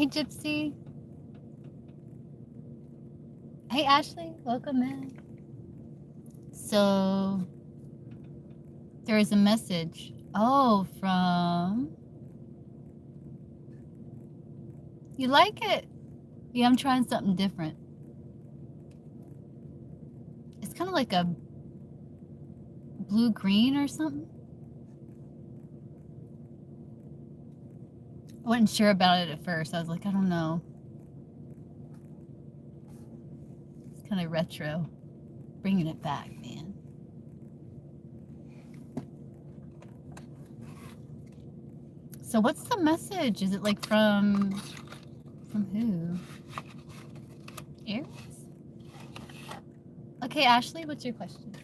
Hey, Gypsy. Hey, Ashley. Welcome in. So, there is a message. Oh, from... You like it? Yeah, I'm trying something different. It's kind of like a blue-green or something. I wasn't sure about it at first. I was like, I don't know. It's kind of retro. Bringing it back, man. So what's the message? Is it like from who? Aries? Okay, Ashley, what's your question?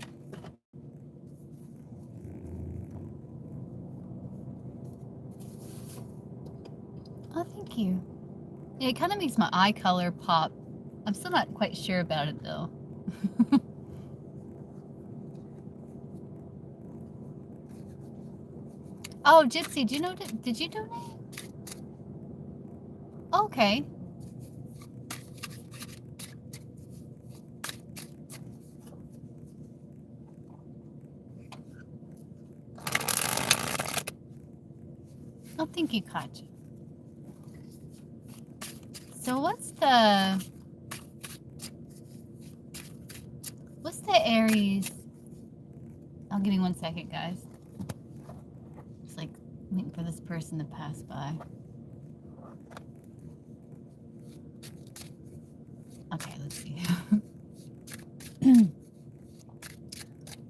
Oh, thank you. Yeah, it kind of makes my eye color pop. I'm still not quite sure about it though. Oh, Gypsy, do you know? Did you donate? Okay. Oh, thank you, Katja. So what's the Aries? I'll give you 1 second, guys. It's like waiting for this person to pass by. Okay, let's see.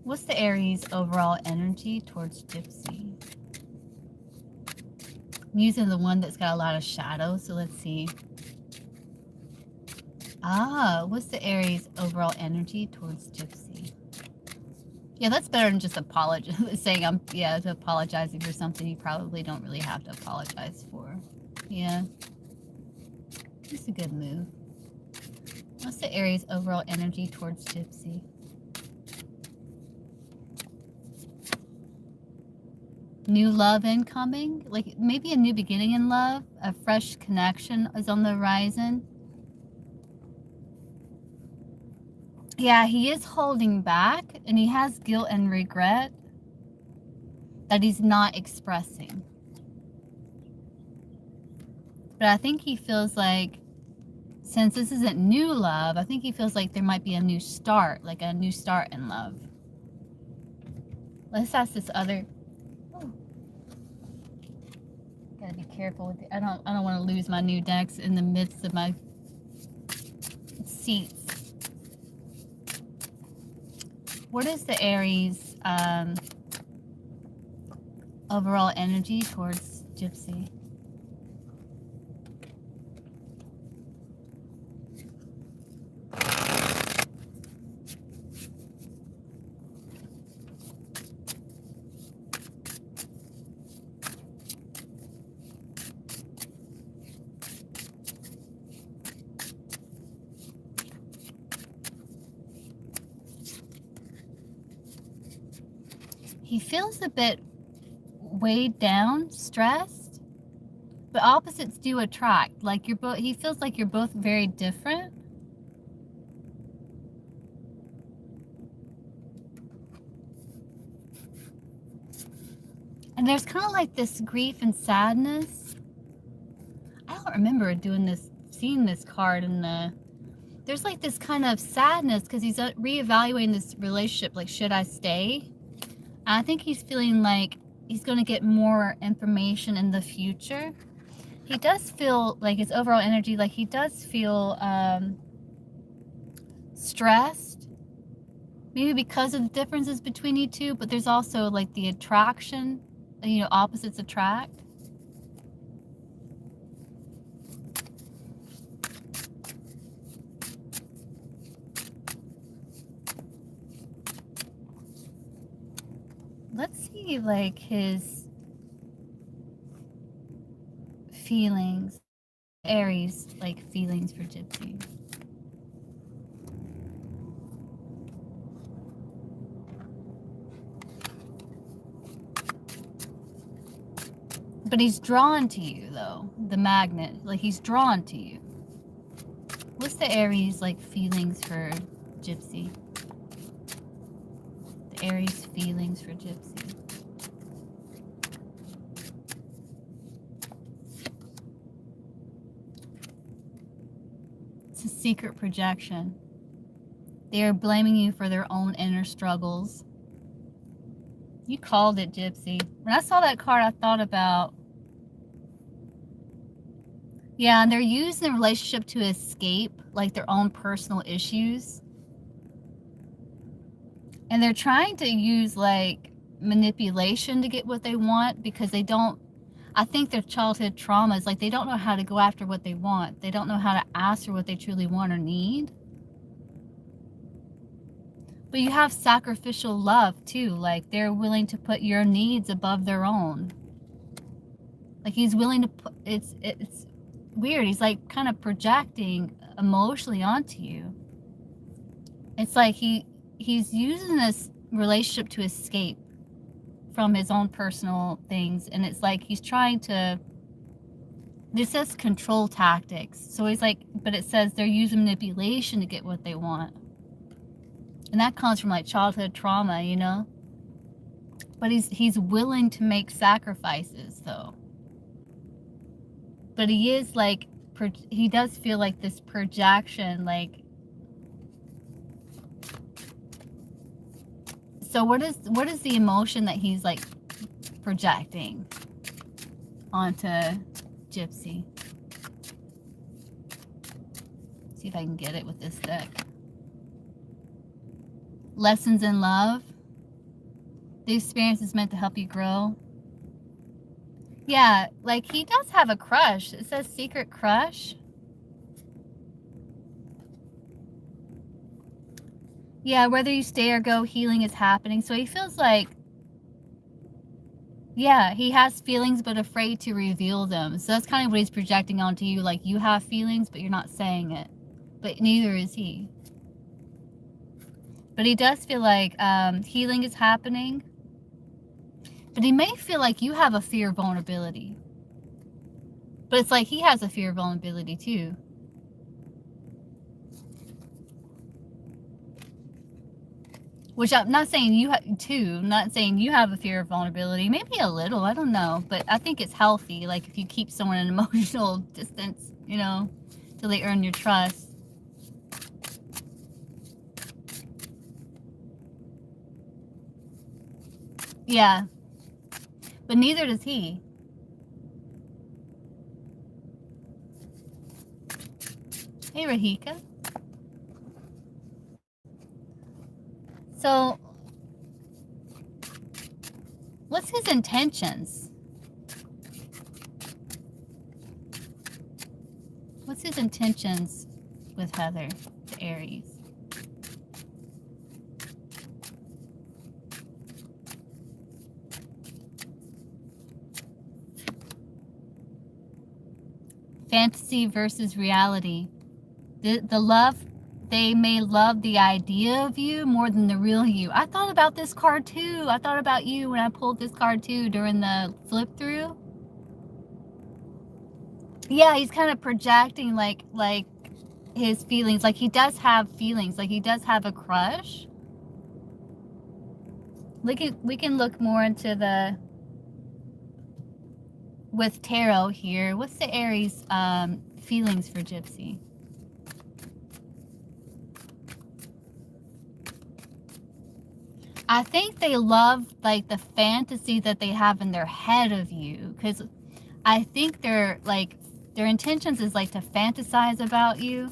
What's the Aries overall energy towards Gypsy? I'm using the one that's got a lot of shadow, so let's see. Ah, what's the Aries overall energy towards Gypsy? Yeah, that's better than just saying apologizing for something you probably don't really have to apologize for. Yeah, it's a good move. What's the Aries overall energy towards Gypsy? New love incoming, like maybe a new beginning in love, a fresh connection is on the horizon. Yeah, he is holding back and he has guilt and regret that he's not expressing. But I think he feels like, since this isn't new love, I think he feels like there might be a new start, like a new start in love. Let's ask this other. Oh. Gotta be careful with it. I don't want to lose my new decks in the midst of my seats. What is the Aries overall energy towards Gypsy? He feels a bit weighed down, stressed, but opposites do attract. Like you're both, he feels like you're both very different. And there's kind of like this grief and sadness. I don't remember seeing this card in the, there's like this kind of sadness because he's reevaluating this relationship, like should I stay? I think he's feeling like he's going to get more information in the future. He does feel like his overall energy, like he does feel stressed, maybe because of the differences between you two, but there's also like the attraction, you know, opposites attract. Let's see, like, his feelings, Aries, like, feelings for Gypsy. But he's drawn to you, though. The magnet. Like, he's drawn to you. What's the Aries, like, feelings for Gypsy? The Aries feelings for Gypsy. It's a secret projection. They are blaming you for their own inner struggles. You called it, Gypsy. When I saw that card, I thought about, yeah, and they're using the relationship to escape, like, their own personal issues. And they're trying to use, like, manipulation to get what they want, because they don't, I think their childhood traumas, like, they don't know how to go after what they want. They don't know how to ask for what they truly want or need. But you have sacrificial love, too. Like, they're willing to put your needs above their own. Like, he's willing to put, it's weird. He's, like, kind of projecting emotionally onto you. It's like he's using this relationship to escape from his own personal things. And it's like he's trying to, this says control tactics. So he's like, but it says they're using manipulation to get what they want. And that comes from, like, childhood trauma, you know? But he's willing to make sacrifices, though. But he is, like, he does feel like this projection, like. So what is the emotion that he's, like, projecting onto Gypsy? See if I can get it with this deck. Lessons in love. The experience is meant to help you grow. Yeah, like, he does have a crush. It says secret crush. Yeah, whether you stay or go, healing is happening. So he feels like, yeah, he has feelings but afraid to reveal them. So that's kind of what he's projecting onto you. Like, you have feelings, but you're not saying it. But neither is he. But he does feel like healing is happening. But he may feel like you have a fear of vulnerability. But it's like he has a fear of vulnerability too. Which I'm not saying you have too. I'm not saying you have a fear of vulnerability. Maybe a little, I don't know. But I think it's healthy. Like, if you keep someone in emotional distance, you know, till they earn your trust. Yeah. But neither does he. Hey, Rahika. So, what's his intentions? What's his intentions with Heather, the Aries? Fantasy versus reality. The love, they may love the idea of you more than the real you. I thought about this card too. I thought about you when I pulled this card too during the flip through. Yeah, he's kind of projecting like his feelings. Like, he does have feelings. Like, he does have a crush. We can look more into the, with tarot here. What's the Aries feelings for Gypsy? I think they love, like, the fantasy that they have in their head of you, because I think they're like, their intentions is like to fantasize about you.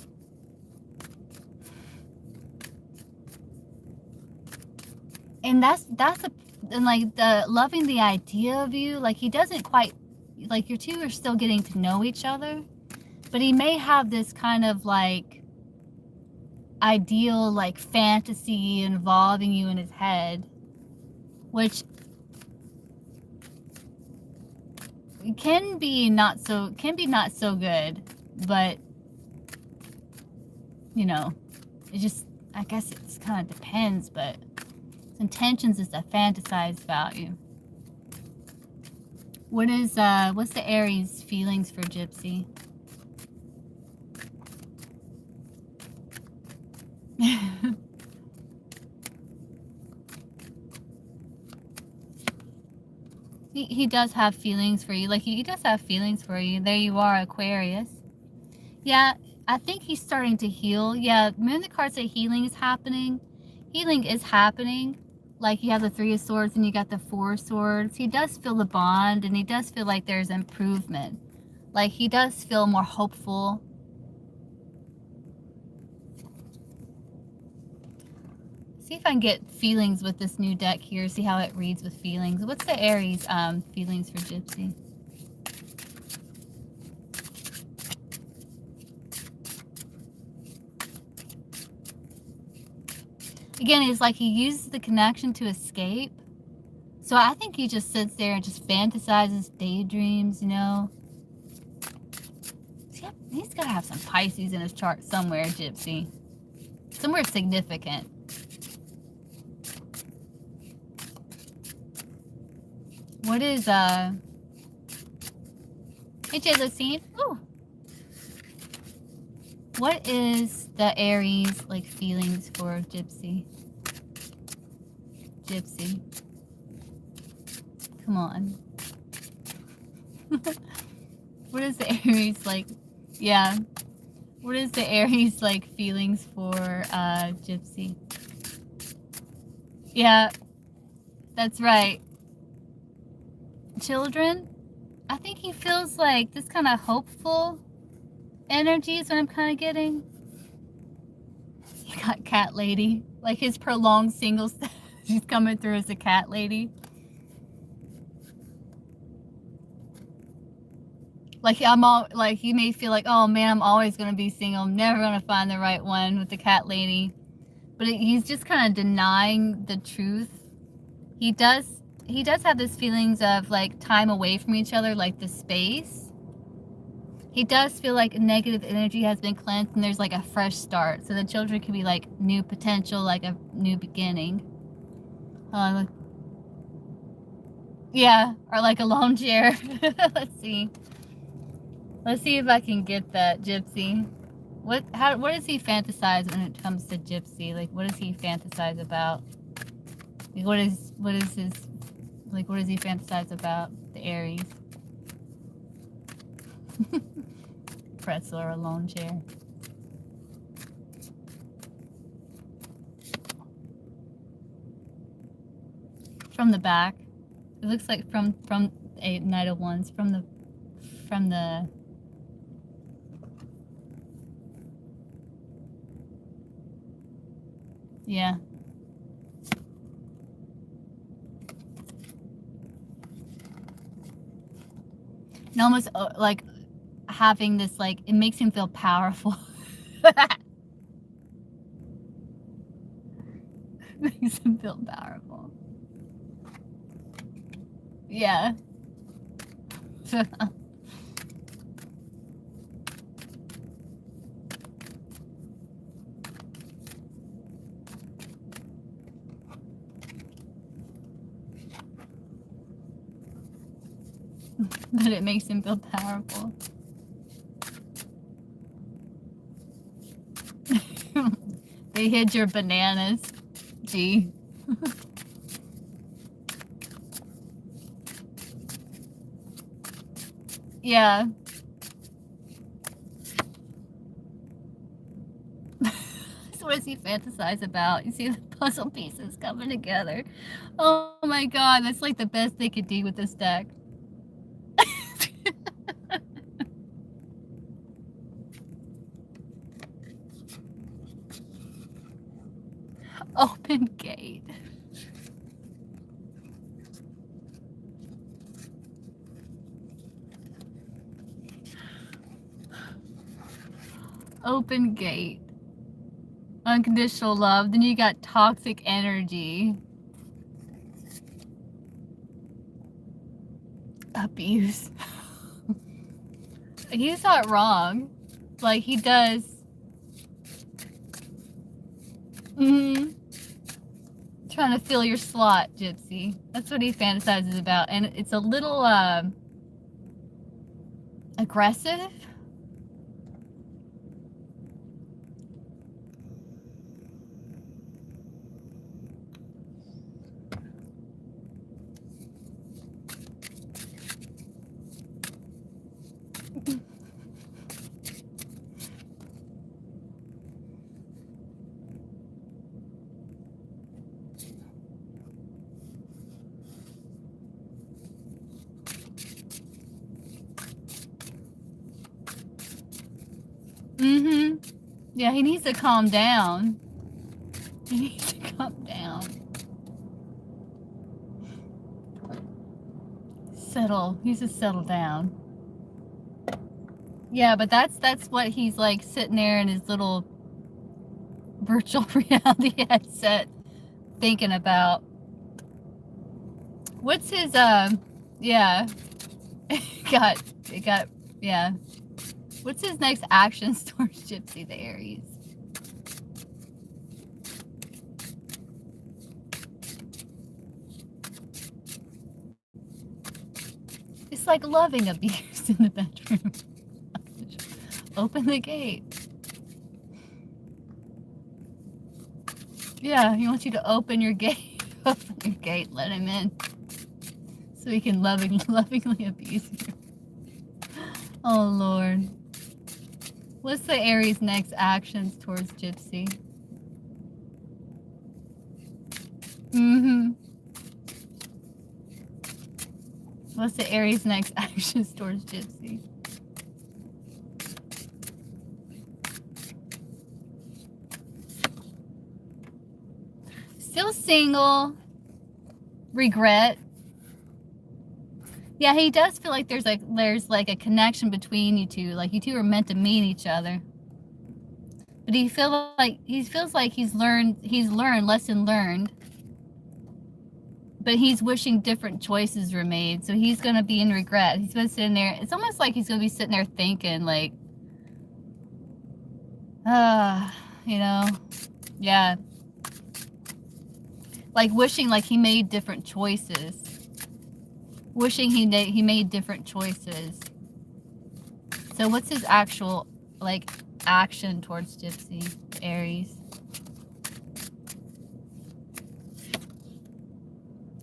And that's and like the loving the idea of you, like, he doesn't quite, like, you two are still getting to know each other, but he may have this kind of like ideal, like, fantasy involving you in his head, which can be not so good, but, you know, it just, I guess it's kind of depends, but his intentions is to fantasize about you. What's the Aries feelings for Gypsy? He does have feelings for you. Like, he does have feelings for you. There you are, Aquarius. Yeah, I think he's starting to heal. Yeah, remember the card say healing is happening? Healing is happening. Like, you have the 3 of Swords and you got the 4 of Swords. He does feel the bond, and he does feel like there's improvement. Like, he does feel more hopeful. See if I can get feelings with this new deck here. See how it reads with feelings. What's the Aries feelings for Gypsy? Again, it's like he uses the connection to escape. So I think he just sits there and just fantasizes, daydreams, you know. He's got to have some Pisces in his chart somewhere, Gypsy. Somewhere significant. What is, hey, Jalocine. Ooh. What is the Aries, like, feelings for Gypsy? Gypsy. Come on. What is the Aries, like, yeah. What is the Aries, like, feelings for, Gypsy? Yeah. That's right. Children? I think he feels like this kind of hopeful energy is what I'm kind of getting. You got cat lady. Like his prolonged single she's coming through as a cat lady. Like like he may feel like, oh man, I'm always gonna be single. I'm never gonna find the right one with the cat lady. But he's just kind of denying the truth. He does have this feelings of like time away from each other, like the space. He does feel like negative energy has been cleansed and there's like a fresh start. So the children can be like new potential, like a new beginning. Yeah, or like a lawn chair. Let's see. Let's see if I can get that, Gypsy. What does he fantasize when it comes to Gypsy? Like, what does he fantasize about? Like, what is his, like, what does he fantasize about? The Aries. Pretzel or a lawn chair. From the back. It looks like from a Knight of Wands. From the yeah. And almost like having this, like, it makes him feel powerful. Makes him feel powerful. Yeah. But it makes him feel powerful. They hid your bananas. Gee. Yeah. So what does he fantasize about? You see the puzzle pieces coming together. Oh my god, that's like the best they could do with this deck. Open gate. Open gate. Unconditional love. Then you got toxic energy. Abuse. He's not wrong. Like, he does. Trying to fill your slot, Gypsy. That's what he fantasizes about. And it's a little, Aggressive? Mm-hmm. Yeah, he needs to calm down. He needs to calm down. Settle. He needs to settle down. Yeah, but that's what he's like sitting there in his little virtual reality headset thinking about. What's his yeah. it got yeah. What's his next actions towards Gypsy the Aries? It's like loving abuse in the bedroom. Open the gate. Yeah, he wants you to open your gate. Open your gate, let him in. So he can lovingly abuse you. Oh, Lord. What's the Aries' next actions towards Gypsy? Mm-hmm. What's the Aries' next actions towards Gypsy? Still single. Regret. Yeah, he does feel like there's like a connection between you two. Like you two are meant to meet each other. But he feels like he's learned lesson learned. But he's wishing different choices were made. So he's gonna be in regret. He's been sitting there. It's almost like he's gonna be sitting there thinking like, you know, yeah. Like wishing like he made different choices. Wishing he made different choices. So what's his actual like action towards Gypsy Aries?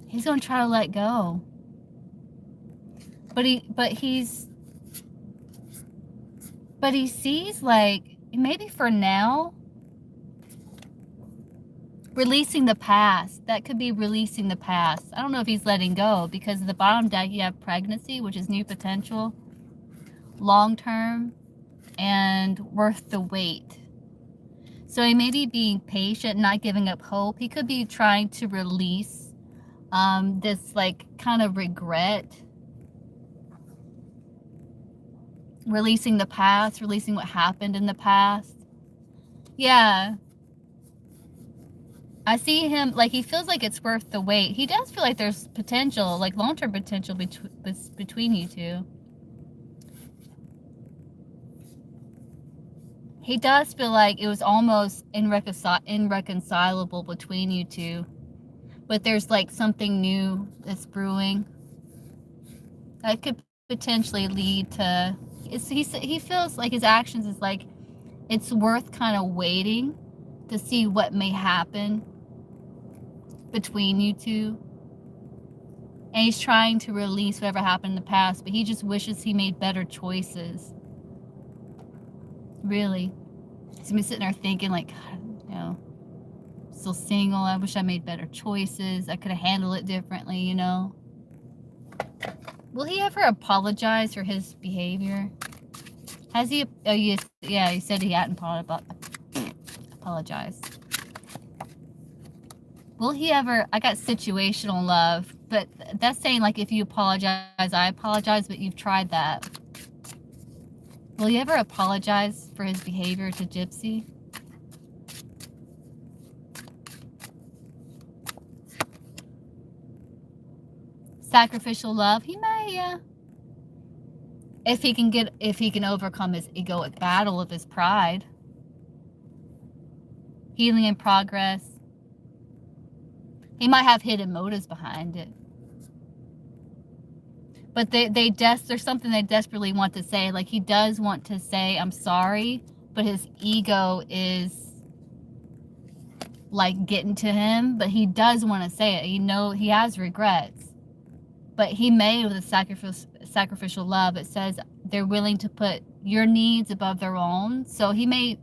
He's gonna try to let go. But he sees like maybe for now releasing the past. That could be releasing the past. I don't know if he's letting go because at the bottom deck you have pregnancy, which is new potential, long term, and worth the wait. So he may be being patient, not giving up hope. He could be trying to release this like kind of regret, releasing the past, releasing what happened in the past. Yeah. I see him, like, he feels like it's worth the wait. He does feel like there's potential, like long-term potential between you two. He does feel like it was almost irreconcilable between you two. But there's like something new that's brewing. That could potentially lead to, he feels like his actions is like, it's worth kind of waiting to see what may happen between you two. And he's trying to release whatever happened in the past, but he just wishes he made better choices. Really. He's been sitting there thinking like, God, you know, still single. I wish I made better choices. I could have handled it differently, you know. Will he ever apologize for his behavior? Has he? Oh, yes. Yeah, he said he hadn't apologized. Will he ever? I got situational love, but that's saying like if you apologize, I apologize, but you've tried that. Will he ever apologize for his behavior to Gypsy? Sacrificial love, he may, yeah. If he can overcome his egoic battle of his pride. Healing in progress. He might have hidden motives behind it. But there's something they desperately want to say. Like, he does want to say, I'm sorry, but his ego is, like, getting to him. But he does want to say it. He has regrets. But he may, with a sacrificial love, it says they're willing to put your needs above their own. So he may,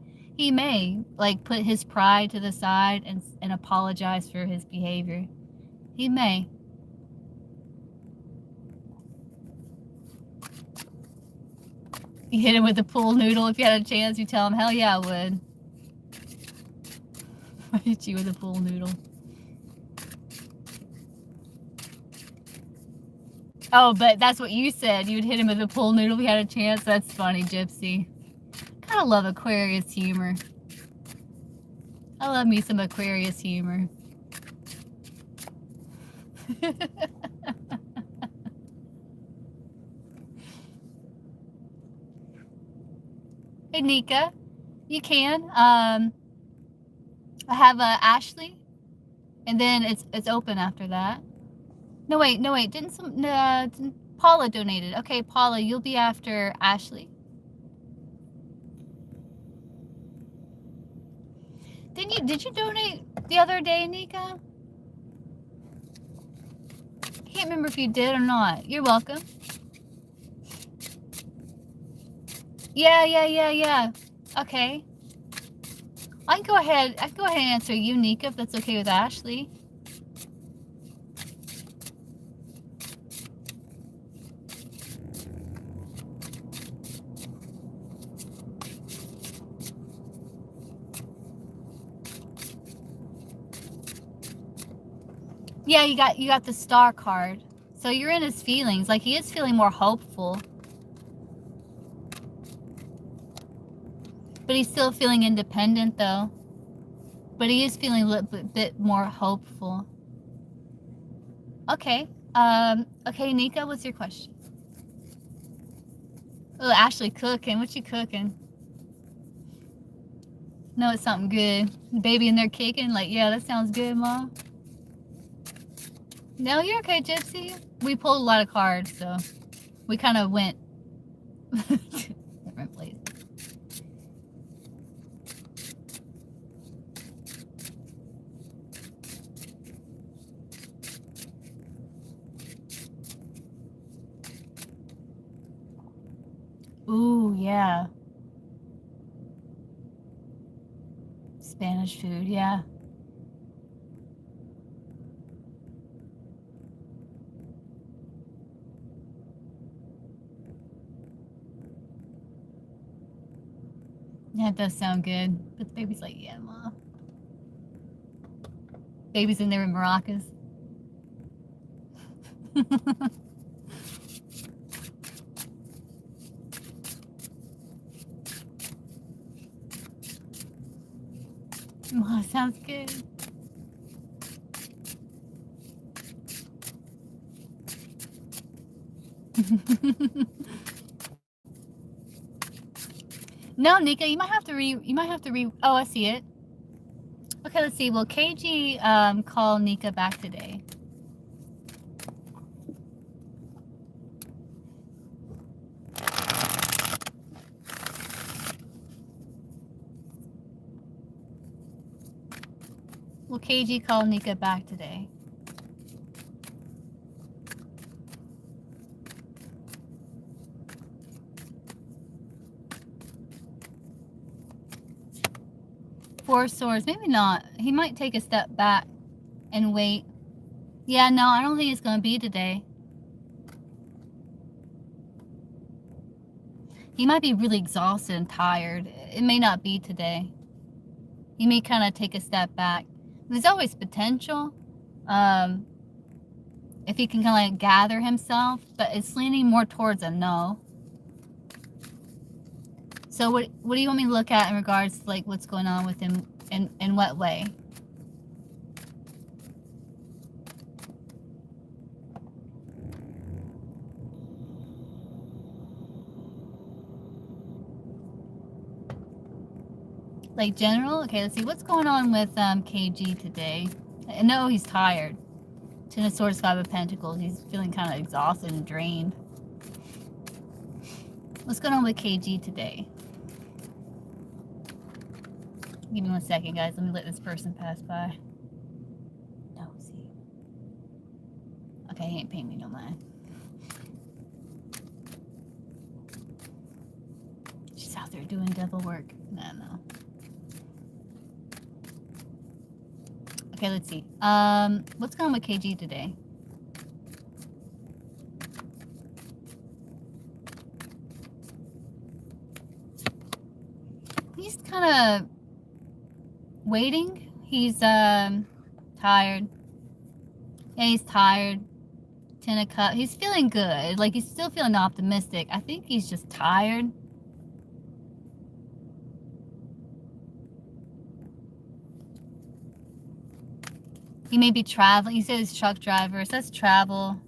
like, put his pride to the side and apologize for his behavior. He may. You hit him with a pool noodle if you had a chance. You tell him, hell yeah, I would. I hit you with a pool noodle. Oh, but that's what you said. You'd hit him with a pool noodle if you had a chance. That's funny, Gypsy. Kind of love Aquarius humor. I love me some Aquarius humor. Hey, Nika. You can. I have Ashley, and then it's open after that. No wait. Didn't Paula donated? Okay, Paula, you'll be after Ashley. Did you donate the other day, Nika? Can't remember if you did or not. You're welcome. Yeah. Okay. I can go ahead and answer you, Nika, if that's okay with Ashley. Yeah, you got the star card. So you're in his feelings. Like, he is feeling more hopeful. But he's still feeling independent, though. But he is feeling a little bit more hopeful. Okay. Okay, Nika, what's your question? Oh, Ashley cooking. What you cooking? No, it's something good. Baby in there kicking. Like, yeah, that sounds good, Mom. No, you're okay, Gypsy. We pulled a lot of cards, so we kind of went different places. Ooh, yeah. Spanish food, yeah. Yeah, it does sound good. But the baby's like, yeah, Mom. Baby's in there with maracas. Oh, sounds good. No, Nika, you might have to re. Oh, I see it. Okay, let's see. Will KG call Nika back today? Will KG call Nika back today? Four Swords, maybe not. He might take a step back and wait. Yeah, no, I don't think it's going to be today. He might be really exhausted and tired. It may not be today. He may kind of take a step back. There's always potential. If he can kind of gather himself, but it's leaning more towards a no. So what do you want me to look at in regards to, like, what's going on with him, in what way? Like, general? Okay, let's see. What's going on with KG today? I know he's tired. Ten of Swords, Five of Pentacles. He's feeling kind of exhausted and drained. What's going on with KG today? Give me 1 second, guys. Let me let this person pass by. No, see. Okay, he ain't paying me no mind. She's out there doing devil work. No. Okay, let's see. What's going on with KG today? He's kind of waiting. He's tired. Yeah, he's tired. 10 of Cups. He's feeling good. Like, he's still feeling optimistic. I think he's just tired. He may be traveling. He said he's a truck driver. So that's travel.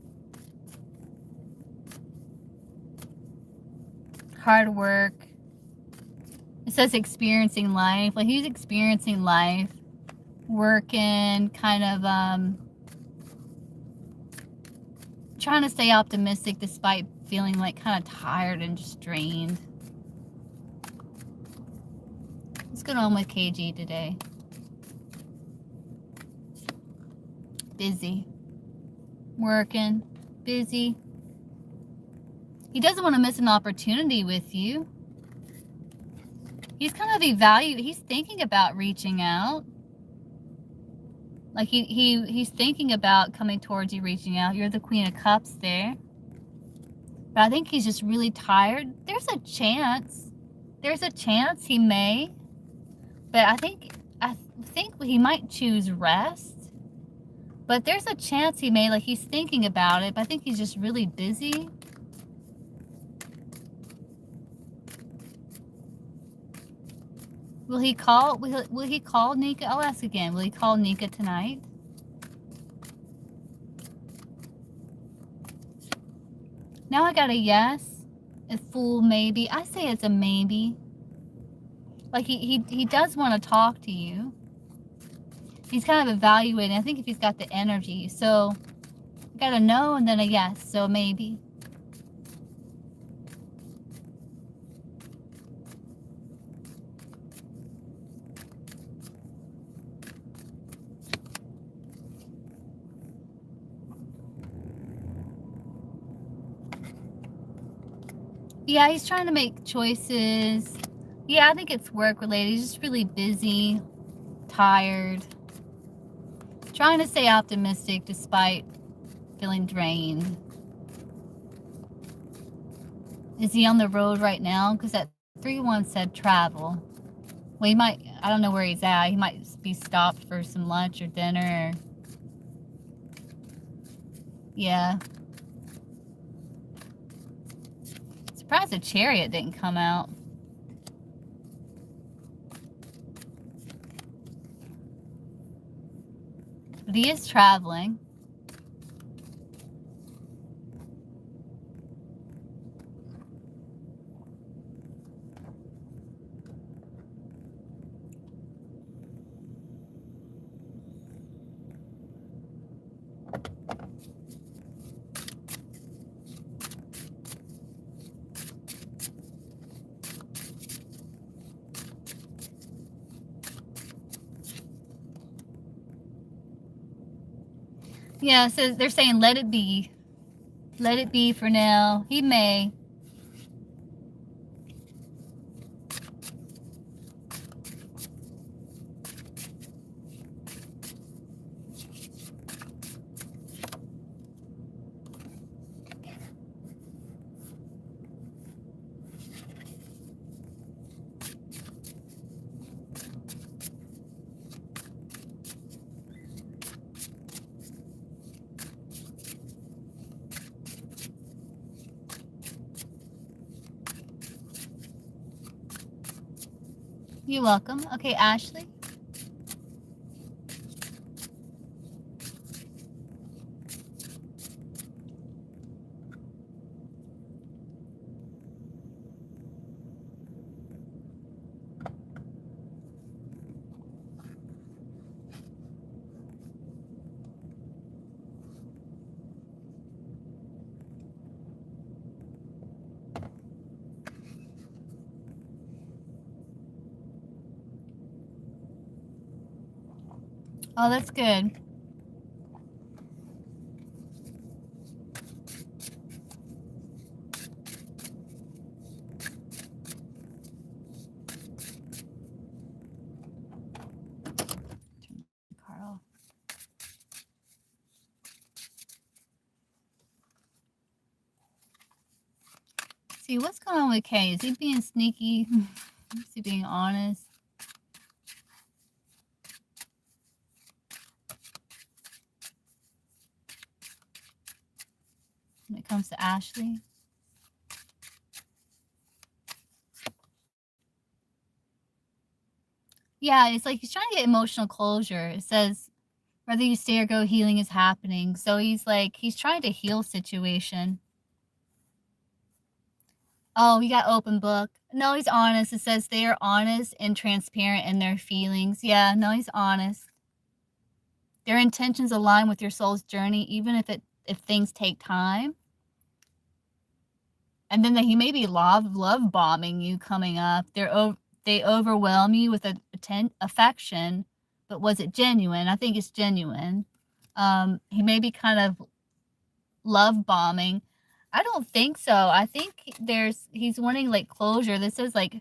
Hard work. It says experiencing life. Like, he's experiencing life. Working. Kind of, trying to stay optimistic despite feeling like kind of tired and just drained. What's going on with KG today? Busy. Working. Busy. He doesn't want to miss an opportunity with you. He's kind of he's thinking about reaching out. Like he's thinking about coming towards you, reaching out. You're the Queen of Cups there. But I think he's just really tired. There's a chance. There's a chance he may. But I think he might choose rest. But there's a chance he may, like, he's thinking about it, but I think he's just really busy. Will he call Nika? I'll ask again. Will he call Nika tonight? Now I got a yes, a Fool maybe. I say it's a maybe. Like, he does want to talk to you. He's kind of evaluating. I think if he's got the energy. So, I got a no and then a yes. So, maybe. Yeah, he's trying to make choices. Yeah, I think it's work related. He's just really busy, tired. Trying to stay optimistic despite feeling drained. Is he on the road right now? Because that 3-1 said travel. Well, he might, I don't know where he's at. He might be stopped for some lunch or dinner. Yeah. Surprised the Chariot didn't come out. But he is traveling. Yeah, so they're saying let it be. Let it be for now. He may. You're welcome. Okay, Ashley. Oh, that's good. Turn the car off. See, what's going on with Kay? Is he being sneaky? Is he being honest? When it comes to Ashley? Yeah, it's like he's trying to get emotional closure. It says, whether you stay or go, healing is happening. So he's like, he's trying to heal situation. Oh, he got open book. No, he's honest. It says they are honest and transparent in their feelings. Yeah, no, he's honest. Their intentions align with your soul's journey, even if things take time. And then he may be love bombing you coming up. They overwhelm you with affection, but was it genuine? I think it's genuine. He may be kind of love bombing. I don't think so. I think he's wanting like closure. This is like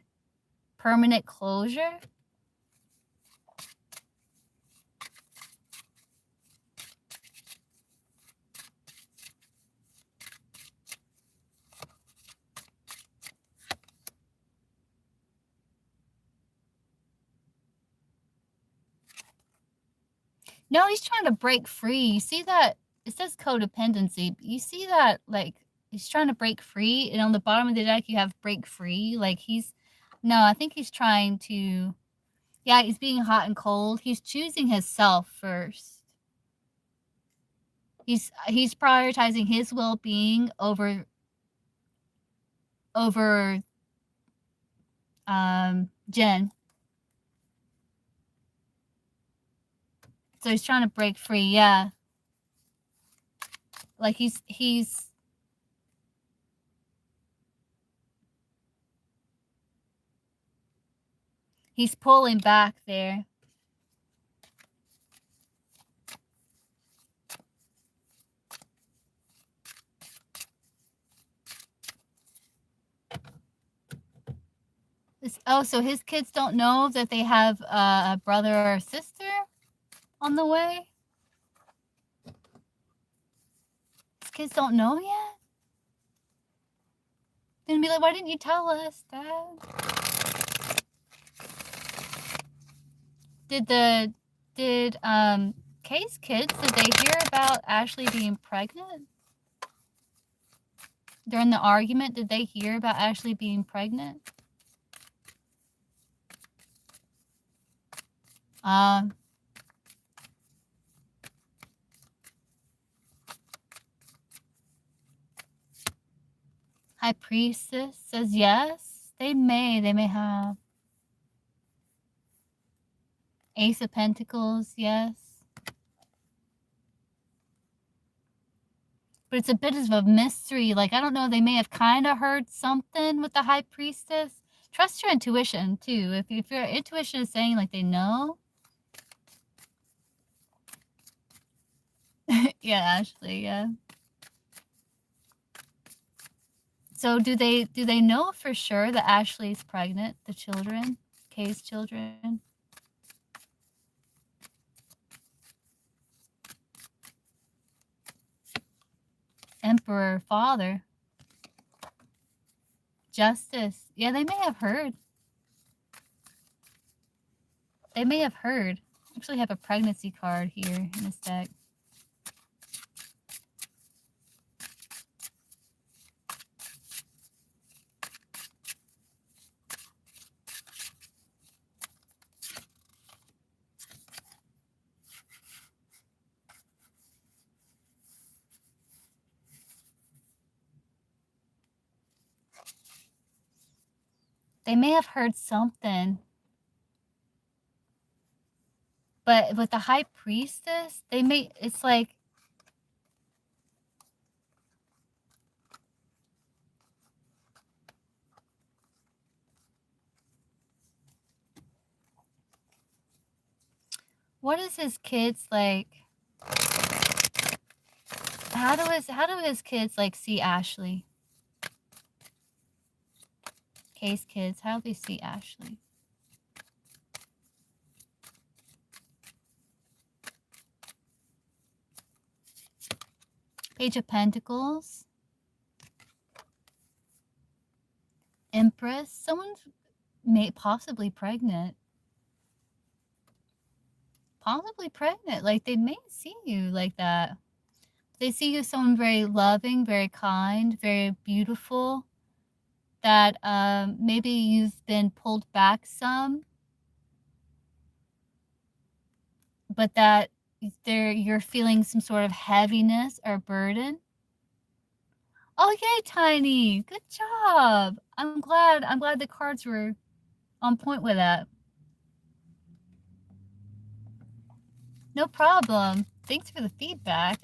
permanent closure. No, he's trying to break free. You see that? It says codependency. You see that, like, he's trying to break free, and on the bottom of the deck, you have break free. Like, no, I think he's trying to, yeah, he's being hot and cold. He's choosing himself first. He's prioritizing his well-being over Jen. So he's trying to break free, yeah. Like he's pulling back there. So his kids don't know that they have a brother or a sister on the way? His kids don't know yet? Then be like, why didn't you tell us, Dad? Did Kay's kids, did they hear about Ashley being pregnant? During the argument, did they hear about Ashley being pregnant? High Priestess says yes. They may have. Ace of Pentacles, yes. But it's a bit of a mystery. Like, I don't know, they may have kind of heard something with the High Priestess. Trust your intuition, too. If your intuition is saying, like, they know. Yeah, Ashley, yeah. So do they know for sure that Ashley's pregnant, the children, Kay's children? Emperor, father. Justice. Yeah, they may have heard. They may have heard. I actually have a pregnancy card here in this deck. They may have heard something. But with the High Priestess, it's like, What is his kids like? How do his kids like see Ashley? Kay's kids, how do they see Ashley? Page of Pentacles. Empress. Someone's possibly pregnant. Possibly pregnant. Like, they may see you like that. They see you as someone very loving, very kind, very beautiful. That maybe you've been pulled back some. But that you're feeling some sort of heaviness or burden. Oh, yay, Tiny. Good job. I'm glad the cards were on point with that. No problem. Thanks for the feedback.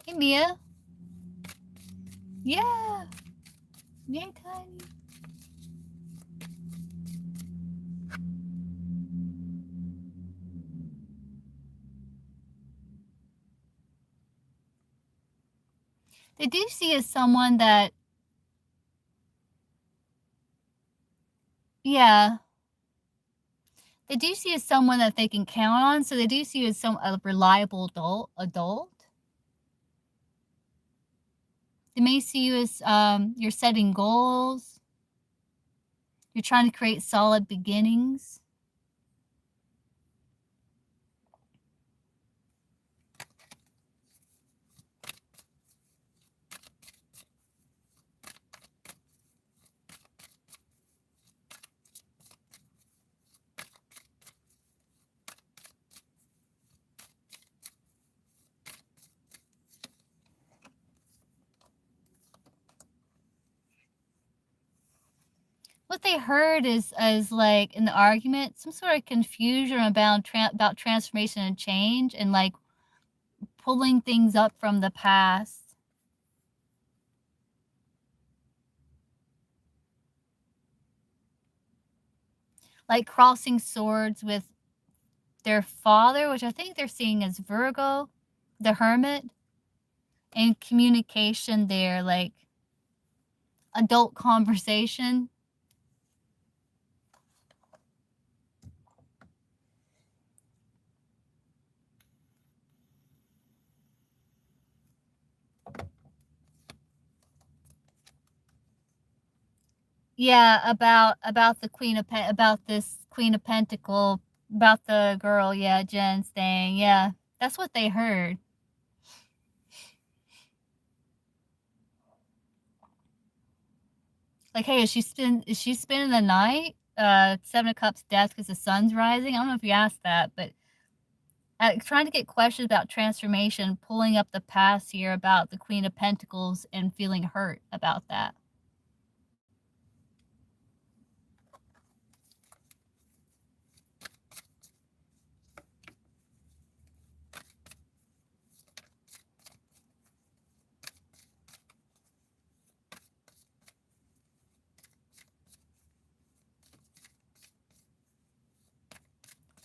Hey, Mia. Yeah. Yay, Tiny. They do see as someone that, yeah. They do see as someone that they can count on, so they do see you as a reliable adult. They may see you as you're setting goals. You're trying to create solid beginnings. What they heard is like in the argument, some sort of confusion about transformation and change, and like pulling things up from the past. Like crossing swords with their father, which I think they're seeing as Virgo, the Hermit, and communication there, like adult conversation. Yeah, about the about this Queen of Pentacle, about the girl, yeah, Jen's thing. Yeah, that's what they heard. Like, hey, is she spending the night? Seven of Cups death because the sun's rising. I don't know if you asked that, but trying to get questions about transformation, pulling up the past here about the Queen of Pentacles and feeling hurt about that.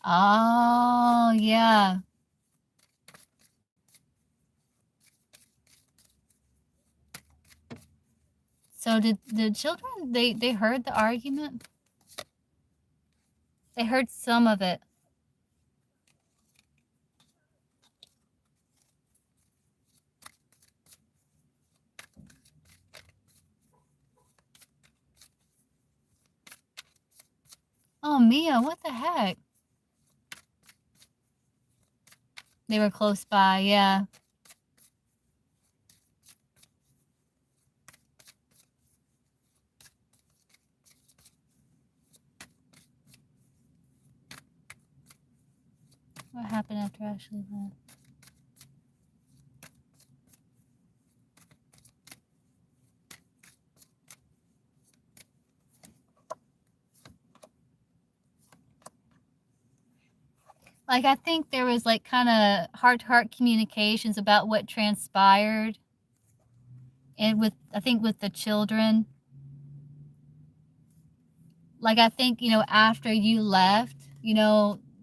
Oh, yeah. So did the children, they heard the argument? They heard some of it. Oh, Mia, what the heck? They were close by, yeah. What happened after Ashley left? Like, I think there was like kind of heart-to-heart communications about what transpired, and I think with the children. Like, I think, after you left,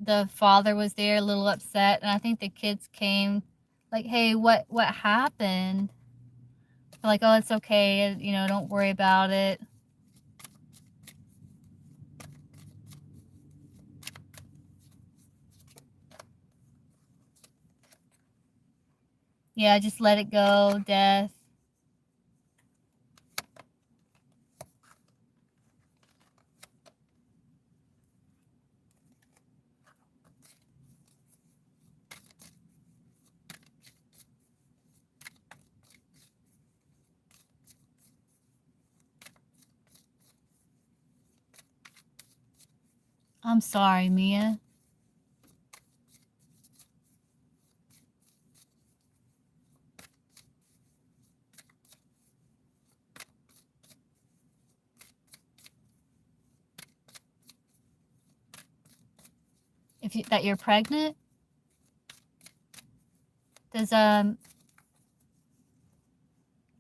the father was there, a little upset, and I think the kids came like, hey, what happened? They're like, oh, it's okay, you know, don't worry about it. Yeah, just let it go, death. I'm sorry, Mia. That you're pregnant? Does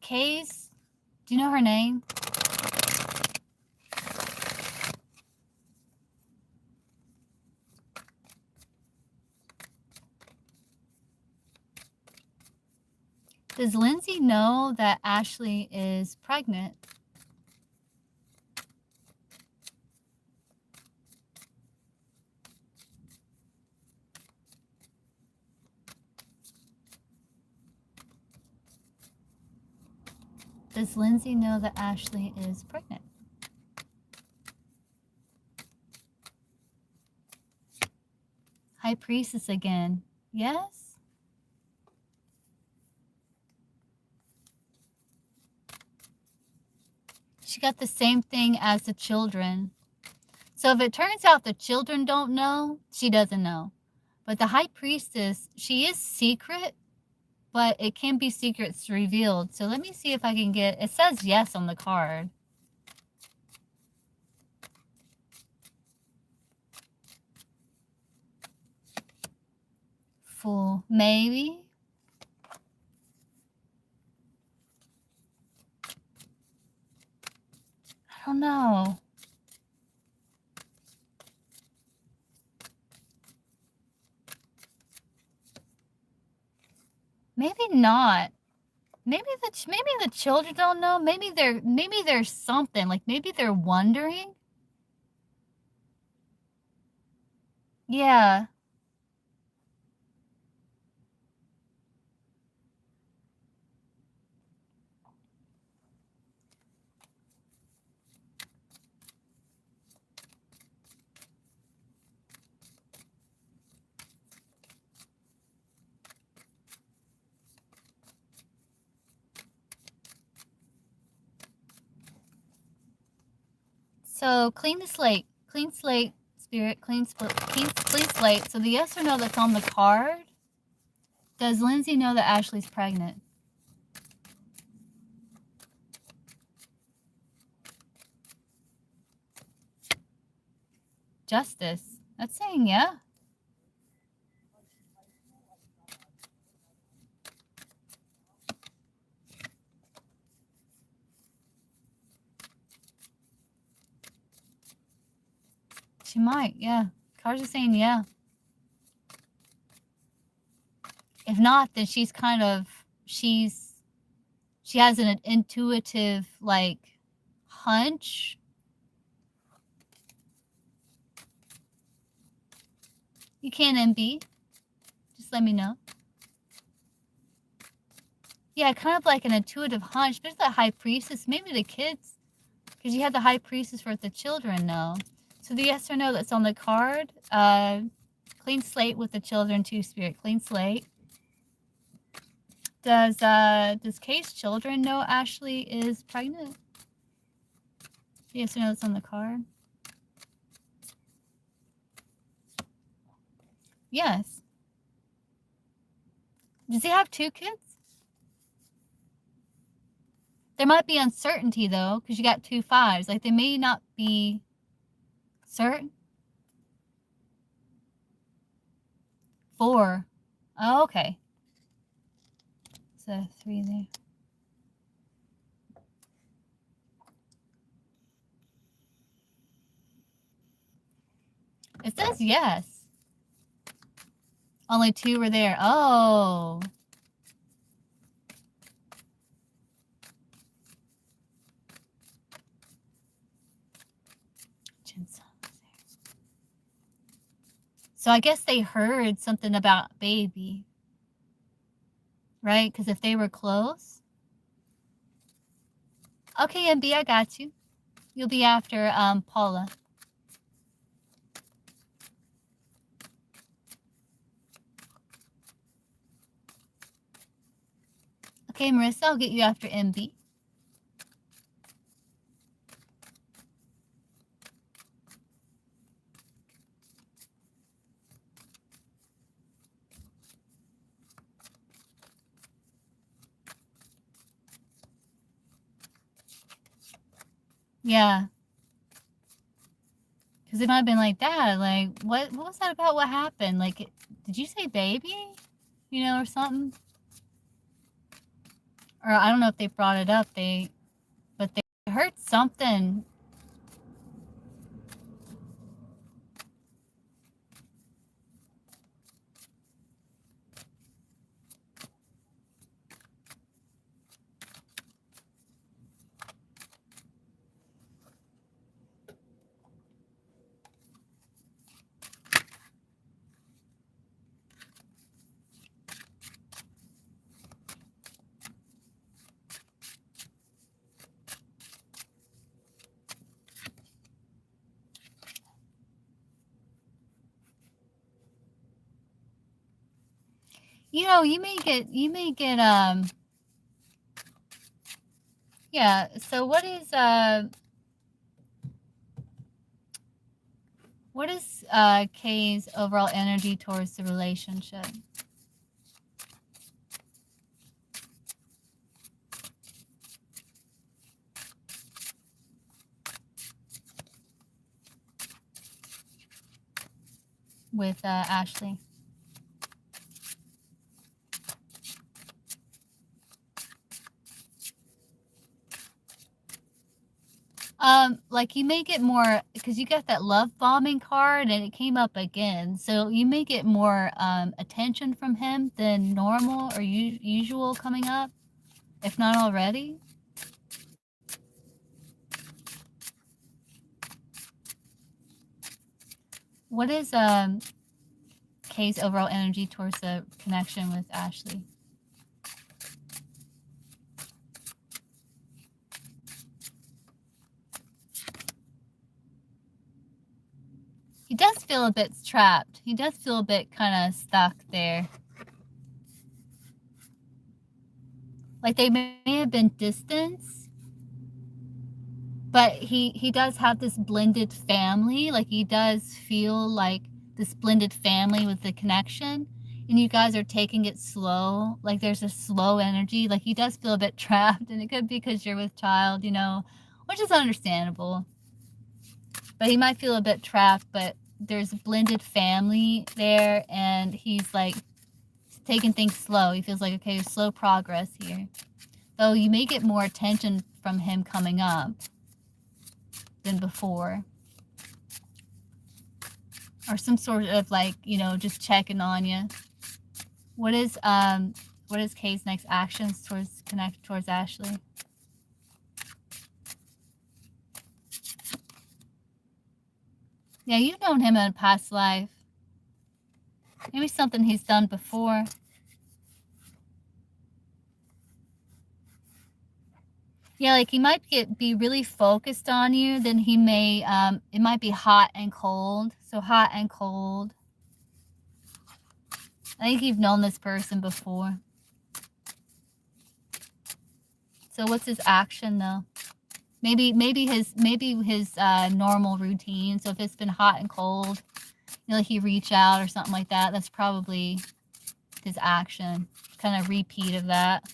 Kay's, do you know her name? Does Lindsay know that Ashley is pregnant? Does Lindsay know that Ashley is pregnant? High Priestess again. Yes? She got the same thing as the children. So if it turns out the children don't know, she doesn't know. But the High Priestess, she is secret, but it can be secrets revealed. So let me see if I can get, it says yes on the card. Fool, maybe? I don't know. Maybe not. Maybe the children don't know. Maybe there's something, like maybe they're wondering. Yeah. So clean the slate. Clean slate, spirit, clean slate. So the yes or no that's on the card. Does Lindsay know that Ashley's pregnant? Justice. That's saying yeah. She might, yeah. Cards are saying yeah. If not, then she's kind of, she has an intuitive, like, hunch. You can MB. Just let me know. Yeah, kind of like an intuitive hunch. There's the High Priestess. Maybe the kids, because you have the High Priestess for the children, no. So the yes or no that's on the card, clean slate with the children too, Spirit. Clean slate. Does Kay's children know Ashley is pregnant? Yes or no that's on the card. Yes. Does he have 2 kids? There might be uncertainty though, because you got 2 5s. Like they may not be certain. 4. Oh, okay. So 3 there. It says yes. Only 2 were there. Oh. So I guess they heard something about baby. Right? Because if they were close. Okay, MB, I got you. You'll be after Paula. Okay, Marissa, I'll get you after MB. Yeah. Because it might have been like that. Like, what was that about? What happened? Like, did you say baby? You know, or something? Or I don't know if they brought it up. But they heard something. You know, you may get yeah, so what is Kay's overall energy towards the relationship? With Ashley. Like you may get more, because you got that love bombing card and it came up again. So you may get more attention from him than normal or usual coming up, if not already. What is Kay's overall energy towards the connection with Ashley? He does feel a bit trapped. He does feel a bit kind of stuck there. Like they may have been distance, but he does have this blended family. Like he does feel like this blended family with the connection. And you guys are taking it slow. Like there's a slow energy. Like he does feel a bit trapped. And it could be because you're with child, you know, which is understandable. But he might feel a bit trapped, but there's a blended family there, and he's like taking things slow. He feels like, okay, slow progress here. Though you may get more attention from him coming up than before. Or some sort of like, you know, just checking on you. What is Kay's next actions towards Ashley? Yeah, you've known him in a past life. Maybe something he's done before. Yeah, like he might be really focused on you. Then he may, it might be hot and cold. So hot and cold. I think you've known this person before. So what's his action though? Maybe his normal routine. So if it's been hot and cold, you know, like he reach out or something like that. That's probably his action. Kind of repeat of that.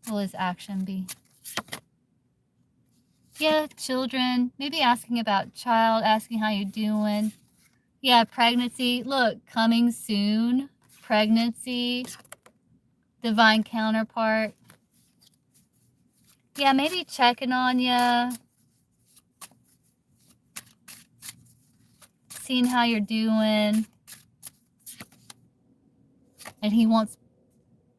What will his action be? Yeah, children. Maybe asking about child, asking how you're doing. Yeah, pregnancy. Look, coming soon. Pregnancy. Divine counterpart. Yeah, maybe checking on you. Seeing how you're doing. And he wants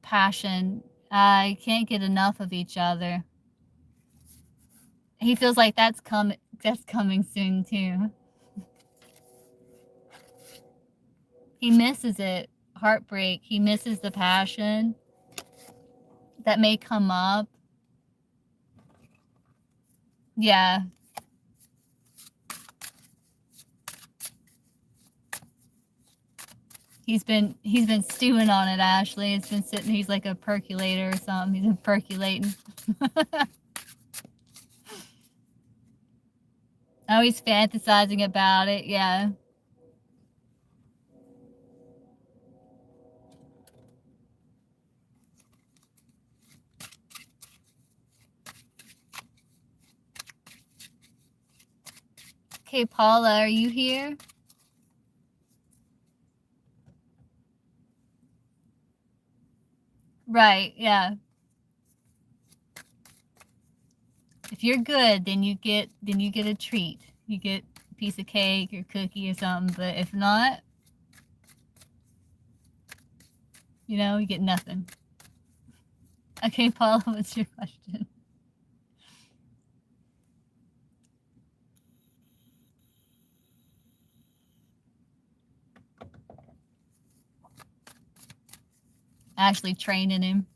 passion. I can't get enough of each other. He feels like that's coming soon too. He misses it. Heartbreak. He misses the passion that may come up. Yeah. He's been stewing on it, Ashley. It's been sitting, he's like a percolator or something. He's been percolating. Oh, he's fantasizing about it, yeah. Okay, Paula, are you here? Right, yeah. If you're good, then you get a treat. You get a piece of cake or cookie or something, but if not, you know, you get nothing. Okay, Paula, what's your question? Ashley training him.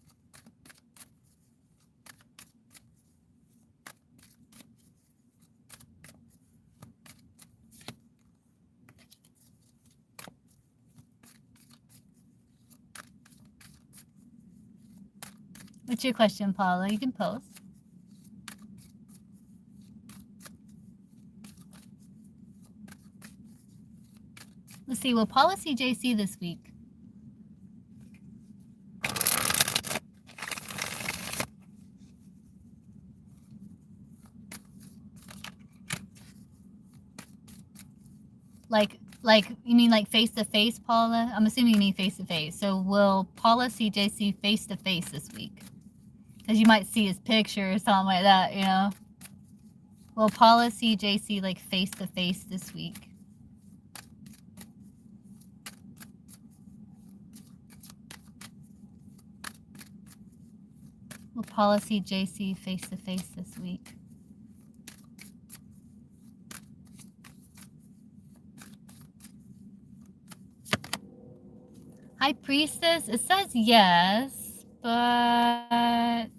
What's your question, Paula? You can post. Let's see, will Paula see JC this week? Like you mean like face to face, Paula? I'm assuming you mean face to face. So will Paula see JC face to face this week? Because you might see his picture or something like that, you know. Will Paula see JC like face to face this week? Will Paula see JC face to face this week? High Priestess, it says yes, but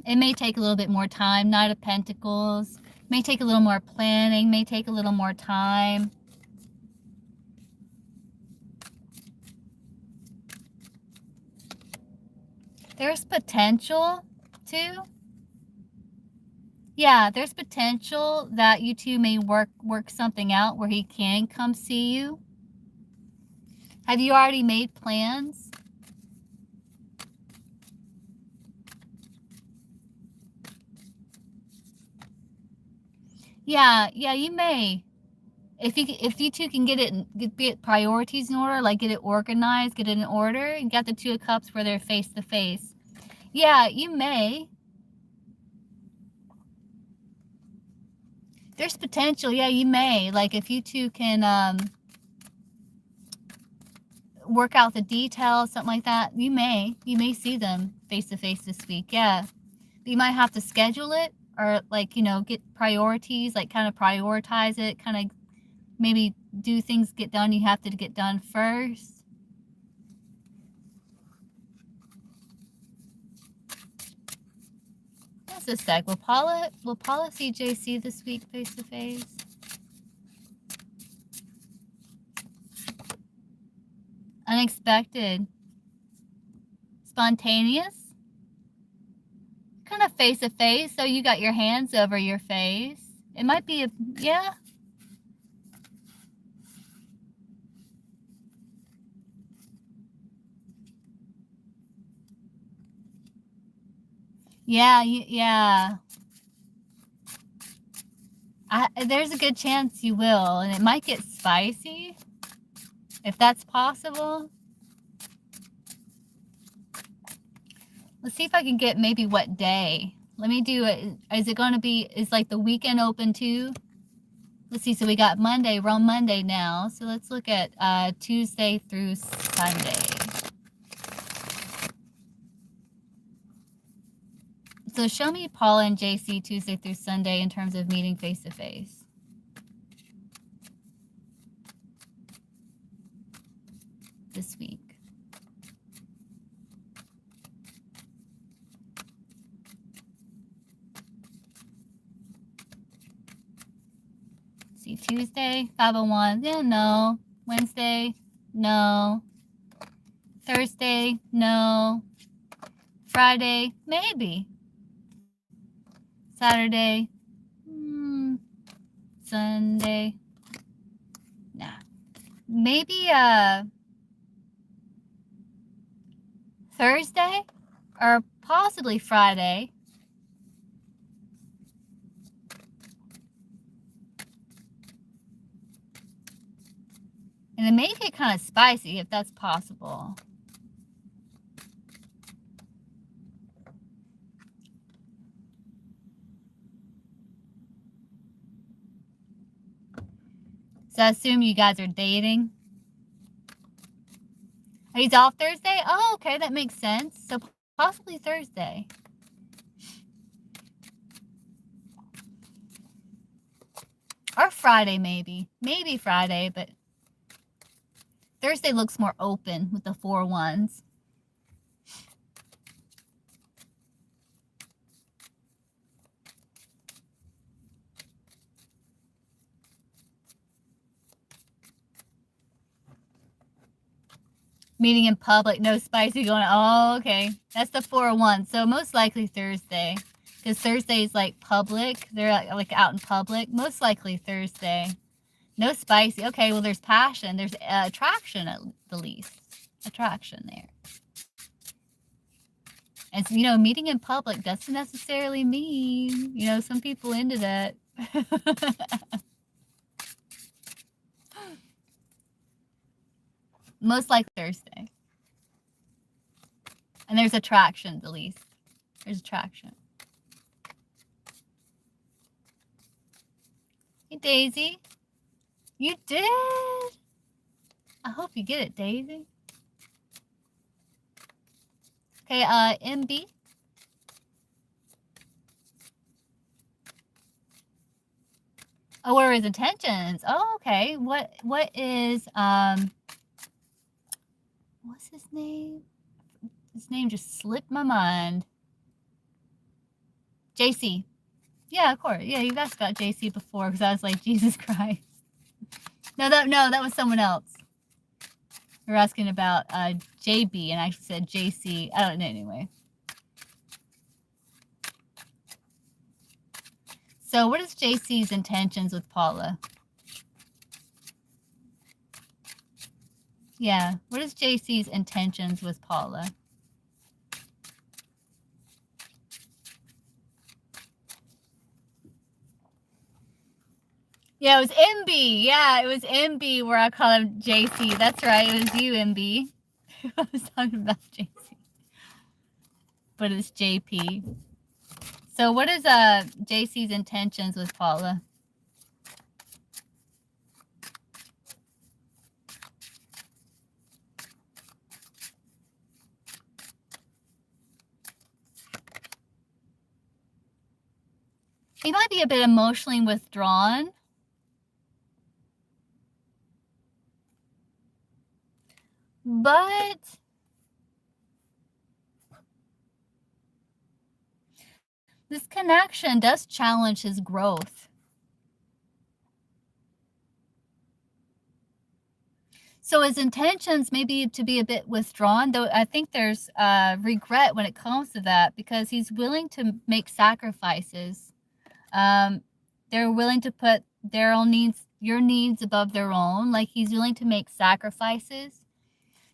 it may take a little bit more time. Knight of Pentacles may take a little more planning, may take a little more time. There's potential too. Yeah, there's potential that you two may work something out where he can come see you. Have you already made plans? Yeah, you may. If you two can get priorities in order, like get it organized, get it in order, and got the Two of Cups where they're face to face. Yeah, you may. There's potential. Yeah, you may. Like if you two can work out the details, something like that, you may see them face to face this week. Yeah, but you might have to schedule it, or like, you know, get priorities, like kind of prioritize it, kind of maybe do things get done you have to get done first. Just a sec. Will Paula see JC this week face to face? Unexpected. Spontaneous. Kind of face to face, so you got your hands over your face. It might be yeah. Yeah. There's a good chance you will, and it might get spicy, if that's possible. Let's see if I can get maybe what day. Let me do it. Is it going to be, is like the weekend open too? Let's see, so we got Monday. We're on Monday now. So let's look at Tuesday through Sunday. So show me Paula and JC Tuesday through Sunday in terms of meeting face-to-face. This week. See, Tuesday, 501, yeah, no. Wednesday, no. Thursday, no. Friday, maybe. Saturday, Sunday, nah. Maybe Thursday or possibly Friday. And it may get kind of spicy if that's possible. So I assume you guys are dating. He's off Thursday? Oh, okay, that makes sense. So possibly Thursday. Or Friday, maybe. Maybe Friday, but Thursday looks more open with the 4 1s. Meeting in public, no spicy going on. Oh, okay. That's the 4 1. So most likely Thursday. Because Thursday is like public. They're like out in public. Most likely Thursday. No spicy. Okay, well, there's passion. There's attraction at the least. Attraction there. And, so, you know, meeting in public doesn't necessarily mean, you know, some people into that. Most likely Thursday. And there's attraction, at least. There's attraction. Hey, Daisy. You did? I hope you get it, Daisy. Okay, MB. Oh, what are his intentions? Oh, okay. What is, what's his name? His name just slipped my mind. JC. Yeah, of course. Yeah, you've asked about JC before because I was like, Jesus Christ. No, that was someone else. We were asking about JB, and I said JC. I don't know anyway. So what is JC's intentions with Paula? Yeah, what is JC's intentions with Paula? Yeah, it was MB. Yeah, it was MB where I call him JC. That's right. It was you, MB. I was talking about JC. But it's JP. So what is JC's intentions with Paula? He might be a bit emotionally withdrawn. But this connection does challenge his growth. So his intentions may be to be a bit withdrawn, though I think there's regret when it comes to that because he's willing to make sacrifices. They're willing to put their own needs, your needs above their own. Like he's willing to make sacrifices.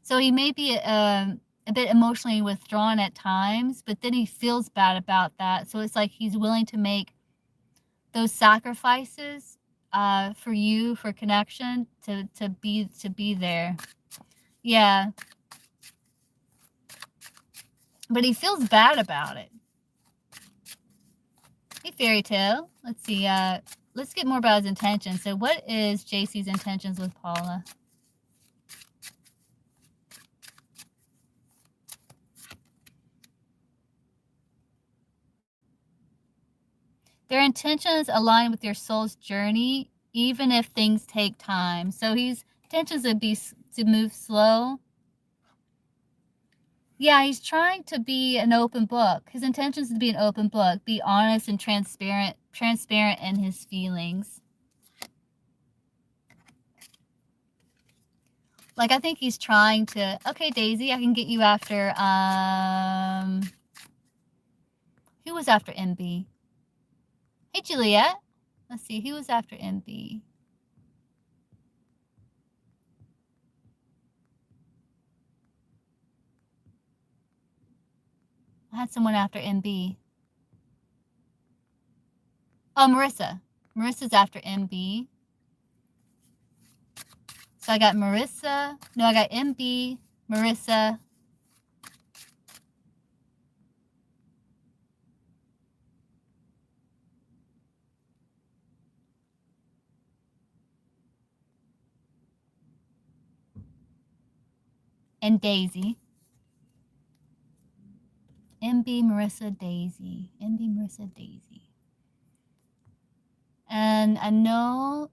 So he may be a bit emotionally withdrawn at times, but then he feels bad about that. So it's like he's willing to make those sacrifices for you, for connection, to be there. Yeah. But he feels bad about it. Hey, Fairy Tale. Let's see. let's get more about his intentions. So what is JC's intentions with Paula? Their intentions align with your soul's journey, even if things take time. So his intentions would be to move slow. Yeah, he's trying to be an open book. His intentions is to be an open book, be honest and transparent in his feelings. Like, I think he's trying to, okay, Daisy, I can get you after, who was after MB? Hey, Juliet. Let's see, who was after MB? I had someone after MB. Oh, Marissa. Marissa's after MB. So I got Marissa. No, I got MB, Marissa. And Daisy. MB, Marissa, Daisy. MB, Marissa, Daisy. And I know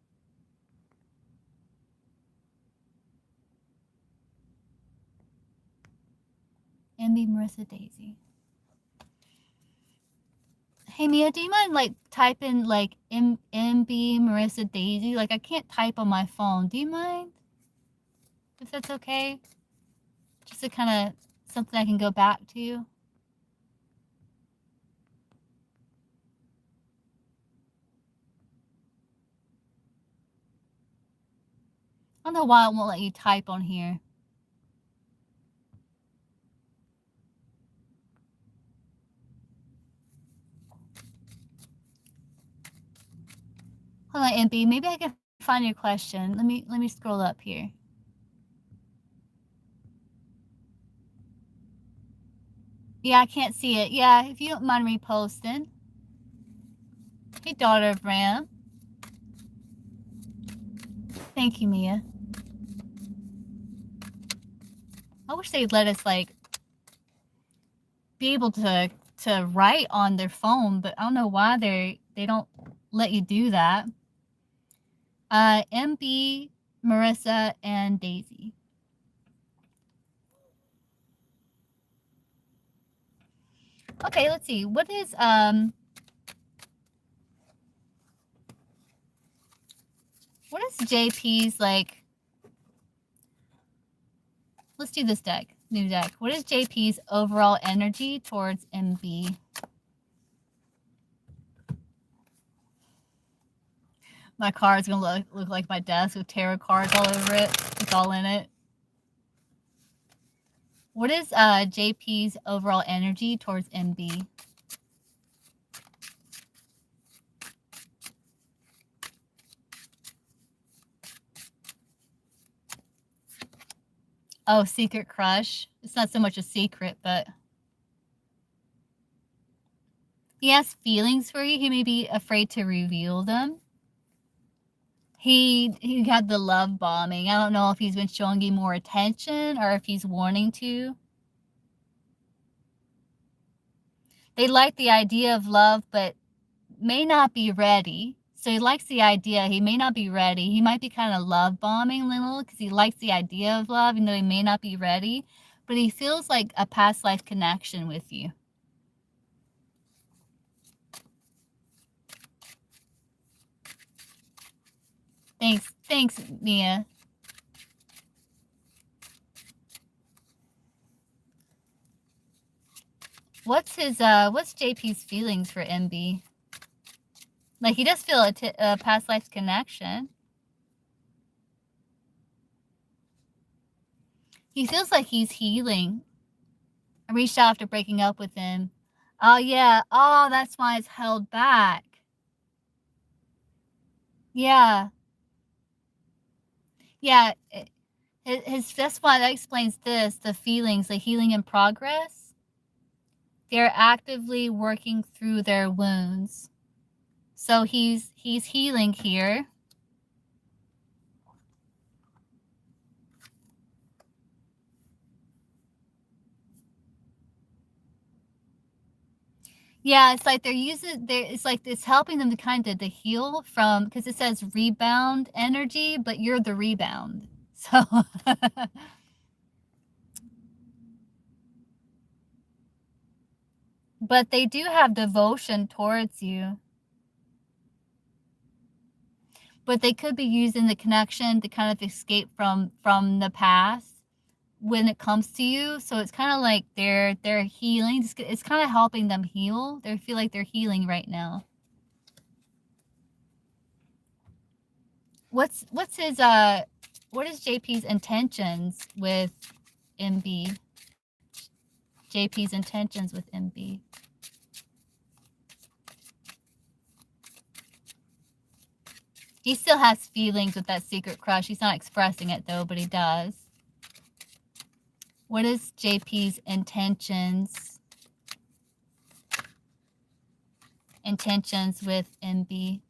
MB, Marissa, Daisy. Hey, Mia, do you mind, like, typing, like, MB, Marissa, Daisy? Like, I can't type on my phone. Do you mind? If that's okay? Just to kind of, something I can go back to. I don't know why it won't let you type on here. Hold on, MB. Maybe I can find your question. Let me scroll up here. Yeah, I can't see it. Yeah, if you don't mind reposting. Hey, daughter of Ram. Thank you, Mia. I wish they'd let us, like, be able to write on their phone, but I don't know why they don't let you do that. MB, Marissa, and Daisy. Okay, let's see. What is JP's, like, let's do this deck, new deck. What is JP's overall energy towards MB? My card's gonna look like my desk with tarot cards all over it. It's all in it. What is JP's overall energy towards MB? Oh, secret crush. It's not so much a secret, but he has feelings for you. He may be afraid to reveal them. He had the love bombing. I don't know if he's been showing you more attention or if he's wanting to. They like the idea of love, but may not be ready. So he likes the idea. He may not be ready. He might be kind of love bombing a little because he likes the idea of love, even though he may not be ready. But he feels like a past life connection with you. Thanks, Mia. What's JP's feelings for MB? Like, he does feel a past life connection. He feels like he's healing. I reached out after breaking up with him. Oh, yeah. Oh, that's why it's held back. Yeah. Yeah. That's why that explains this, the feelings, the healing in progress. They're actively working through their wounds. So he's healing here. Yeah, it's like it's like it's helping them to kind of to heal from, because it says rebound energy, but you're the rebound. So but they do have devotion towards you. But they could be using the connection to kind of escape from the past when it comes to you. So it's kind of like they're healing. It's kind of helping them heal. They feel like they're healing right now. What is JP's intentions with MB? JP's intentions with MB. He still has feelings with that secret crush. He's not expressing it though, but he does. What is JP's intentions? Intentions with MB.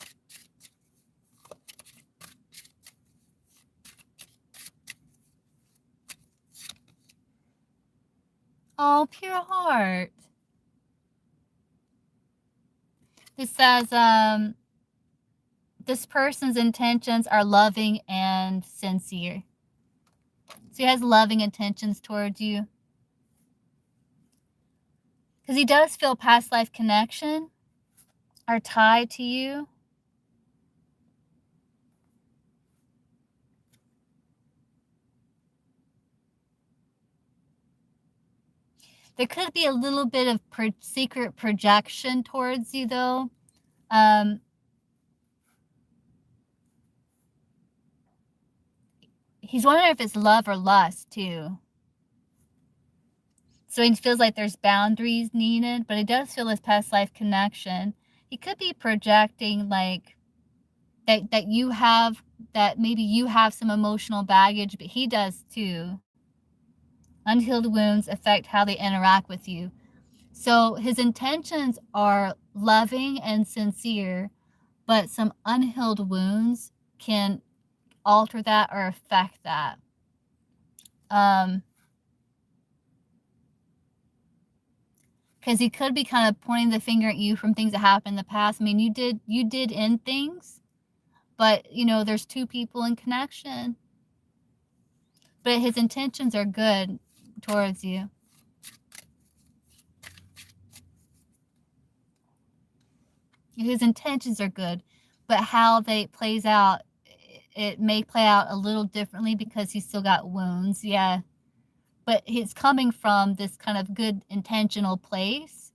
Oh, pure heart. This says, this person's intentions are loving and sincere. So he has loving intentions towards you. Because he does feel past life connection are tied to you. There could be a little bit of secret projection towards you, though. He's wondering if it's love or lust, too. So he feels like there's boundaries needed, but he does feel his past life connection. He could be projecting, like, that you have, that maybe you have some emotional baggage, but he does, too. Unhealed wounds affect how they interact with you. So his intentions are loving and sincere, but some unhealed wounds can alter that or affect that. Because he could be kind of pointing the finger at you from things that happened in the past. I mean, you did end things, but you know, there's two people in connection. But his intentions are good towards you. His intentions are good, but how they plays out, it may play out a little differently because he's still got wounds. Yeah. But he's coming from this kind of good intentional place,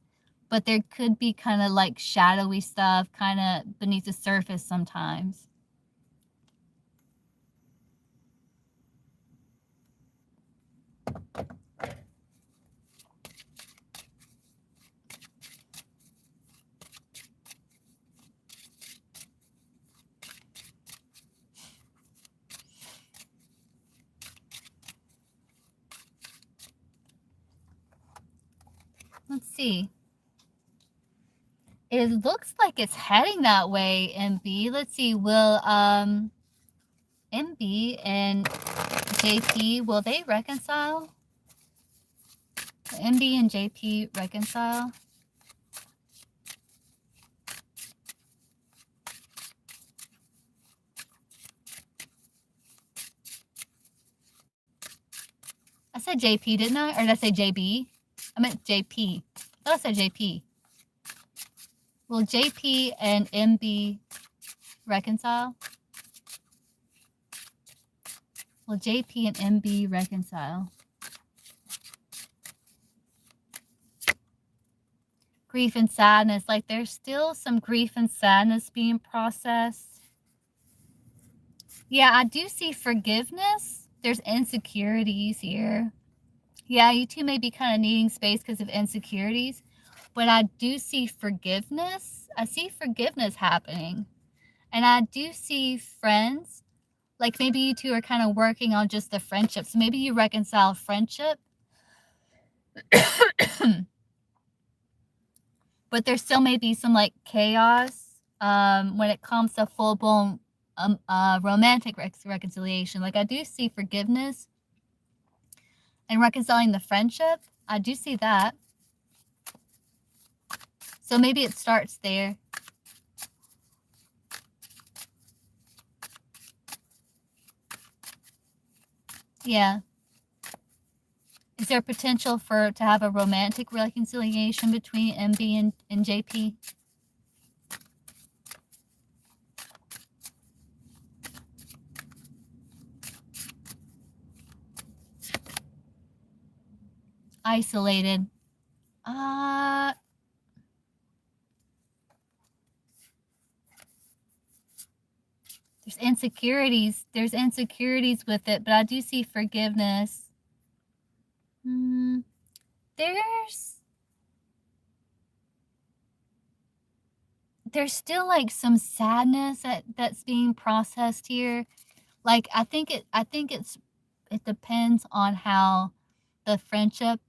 but there could be kind of like shadowy stuff kind of beneath the surface sometimes. Let's see. It looks like it's heading that way, MB. Let's see. Will MB and JP, will they reconcile? Will MB and JP reconcile? I said JP, didn't I? Or did I say JB? I meant JP. I thought I said JP. Will JP and MB reconcile? Will JP and MB reconcile? Grief and sadness. Like there's still some grief and sadness being processed. Yeah, I do see forgiveness. There's insecurities here. Yeah, you two may be kind of needing space because of insecurities, but I do see forgiveness. I see forgiveness happening. And I do see friends, like maybe you two are kind of working on just the friendship. So maybe you reconcile friendship. But there still may be some like chaos when it comes to full-blown romantic reconciliation. Like, I do see forgiveness and reconciling the friendship. I do see that. So maybe it starts there. Yeah. Is there potential to have a romantic reconciliation between MB and JP? Isolated. There's insecurities. There's insecurities with it, but I do see forgiveness. There's still like some sadness that's being processed here. Like, I think it depends on how the friendship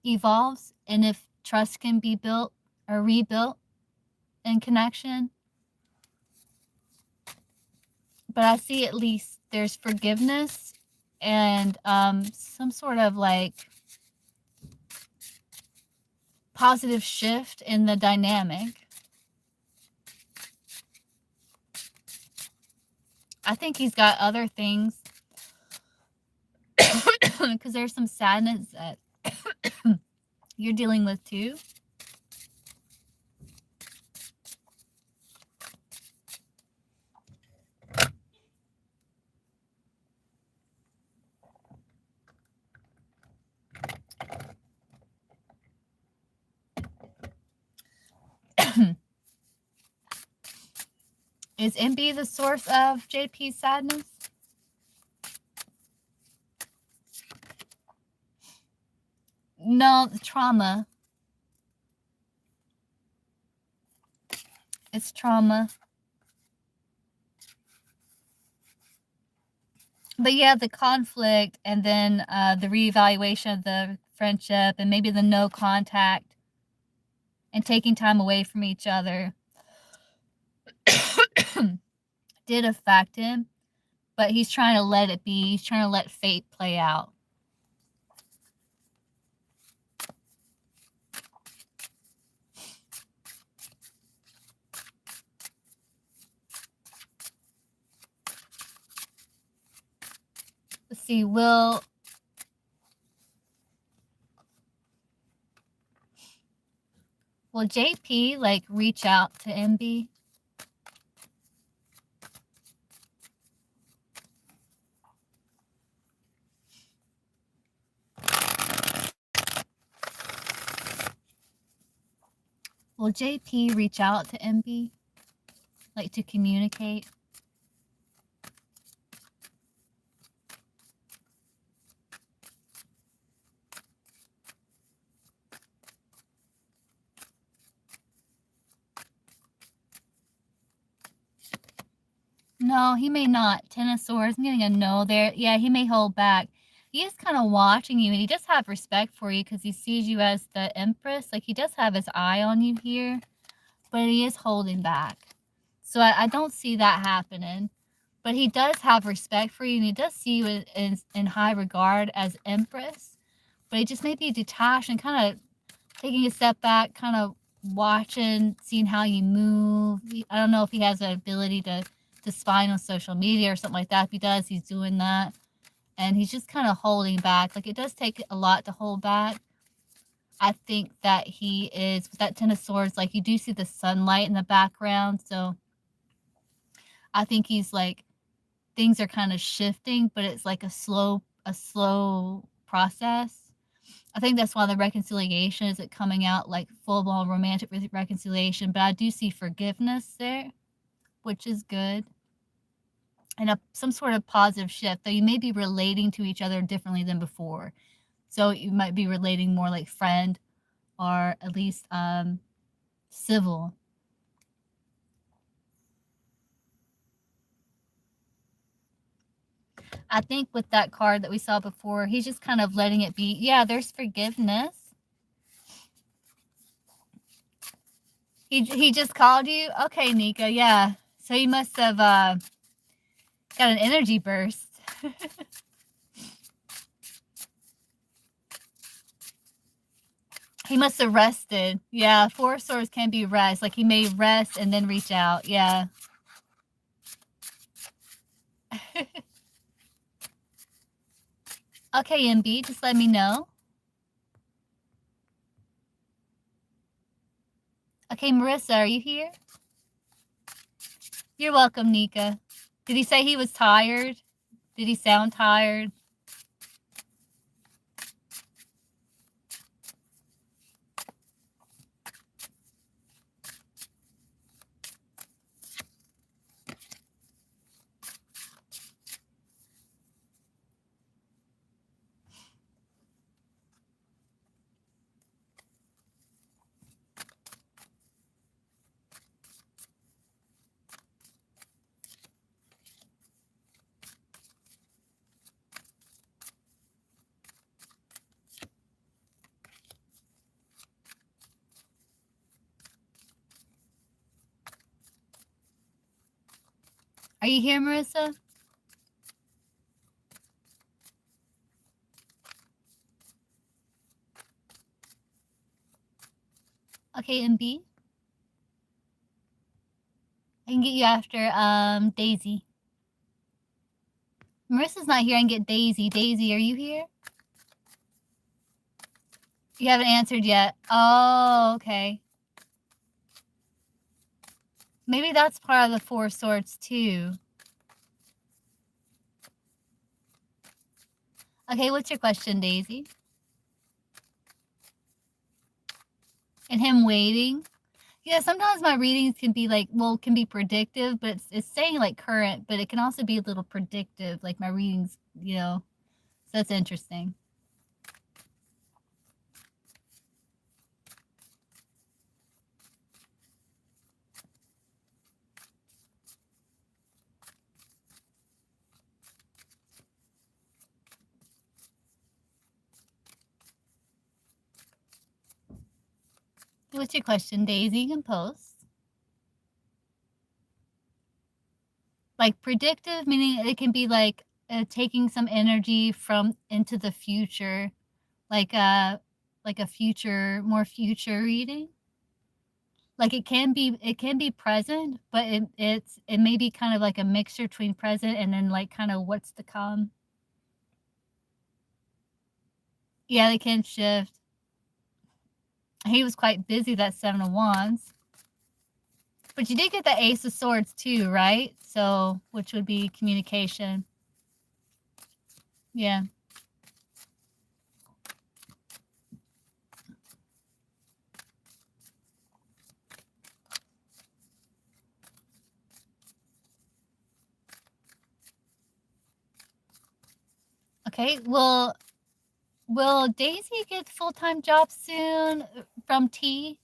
evolves and if trust can be built or rebuilt in connection. But I see at least there's forgiveness and some sort of like positive shift in the dynamic. I think he's got other things because there's some sadness that you're dealing with too. Is MB the source of JP's sadness? No, the trauma. It's trauma. But yeah, the conflict and then the reevaluation of the friendship and maybe the no contact and taking time away from each other did affect him, but he's trying to let it be. He's trying to let fate play out. Let's see, will JP like reach out to MB? Will JP reach out to MB? Like to communicate? No, he may not. Ten of Swords. I'm getting a no there. Yeah, he may hold back. He is kind of watching you, and he does have respect for you because he sees you as the Empress. Like, he does have his eye on you here, but he is holding back. So I don't see that happening. But he does have respect for you, and he does see you in high regard as Empress. But he just may be detached and kind of taking a step back, kind of watching, seeing how you move. I don't know if he has the ability to spy on social media or something like that. If he does, he's doing that. And he's just kind of holding back. Like, it does take a lot to hold back. I think that he is, with that Ten of Swords, like, you do see the sunlight in the background. So I think he's like, things are kind of shifting, but it's like a slow process. I think that's why the reconciliation isn't coming out like full-blown romantic reconciliation. But I do see forgiveness there, which is good. And some sort of positive shift, though you may be relating to each other differently than before. So you might be relating more like friend or at least civil. I think with that card that we saw before, he's just kind of letting it be. Yeah, there's forgiveness. He just called you? Okay, Nika, yeah. So he must have got an energy burst. He must have rested. Yeah, Four of Swords can be rest. Like he may rest and then reach out. Yeah. Okay, MB, just let me know. Okay, Marissa, are you here? You're welcome, Nika. Did he say he was tired? Did he sound tired? Are you here, Marissa? Okay, MB. I can get you after Daisy. Marissa's not here. I can get Daisy. Daisy, are you here? You haven't answered yet. Oh, okay. Maybe that's part of the Four Swords too. Okay, what's your question, Daisy? And him waiting? Yeah, sometimes my readings can be like, well, can be predictive, but it's saying like current, but it can also be a little predictive, like my readings, you know. So that's interesting. What's your question, Daisy? You can post. Like predictive, meaning it can be like taking some energy from into the future, like a future, more future reading. Like it can be present, but it may be kind of like a mixture between present and then like kind of what's to come. Yeah, they can shift. He was quite busy, that Seven of Wands. But you did get the Ace of Swords too, right? So, which would be communication. Yeah. Okay, will Daisy get full-time job soon from T?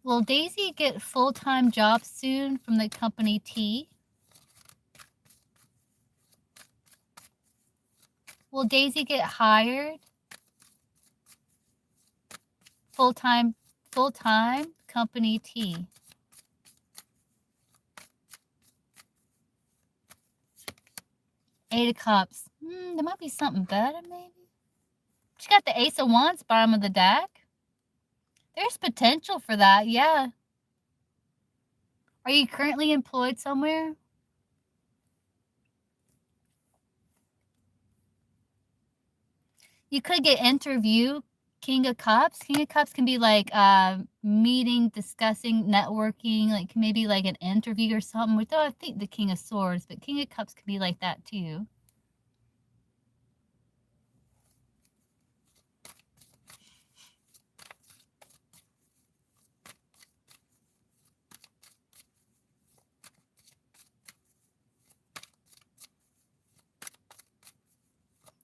Will Daisy get full-time job soon from the company T? Will Daisy get hired full-time company T? Eight of Cups. There might be something better, maybe. She got the Ace of Wands, bottom of the deck. There's potential for that, yeah. Are you currently employed somewhere? You could get interview. King of Cups. King of Cups can be like meeting, discussing, networking, like maybe like an interview or something. Though I think the King of Swords, but King of Cups can be like that too.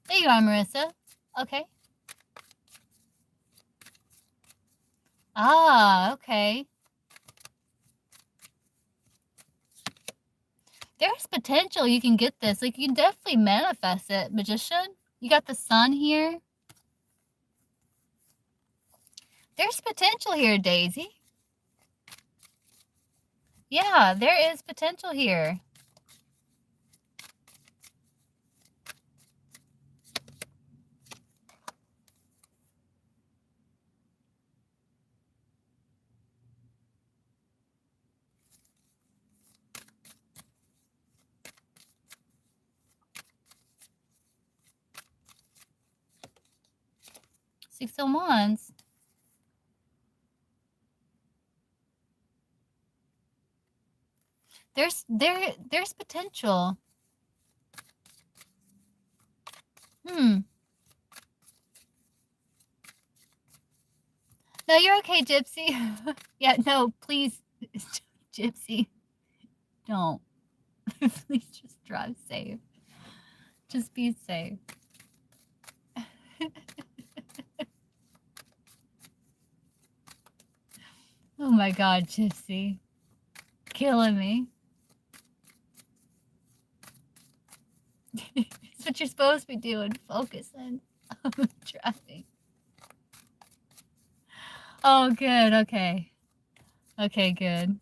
There you are, Marissa. Okay. Ah, okay. There's potential you can get this. Like, you can definitely manifest it, Magician. You got the Sun here. There's potential here, Daisy. Yeah, there is potential here. Six of Wands. There's potential. No, you're okay, Gypsy. Yeah, no, please, Gypsy, don't. Please just drive safe. Just be safe. Oh my God, Gypsy. Killing me. It's what you're supposed to be doing, focusing on driving. Oh, good, okay. Okay, good.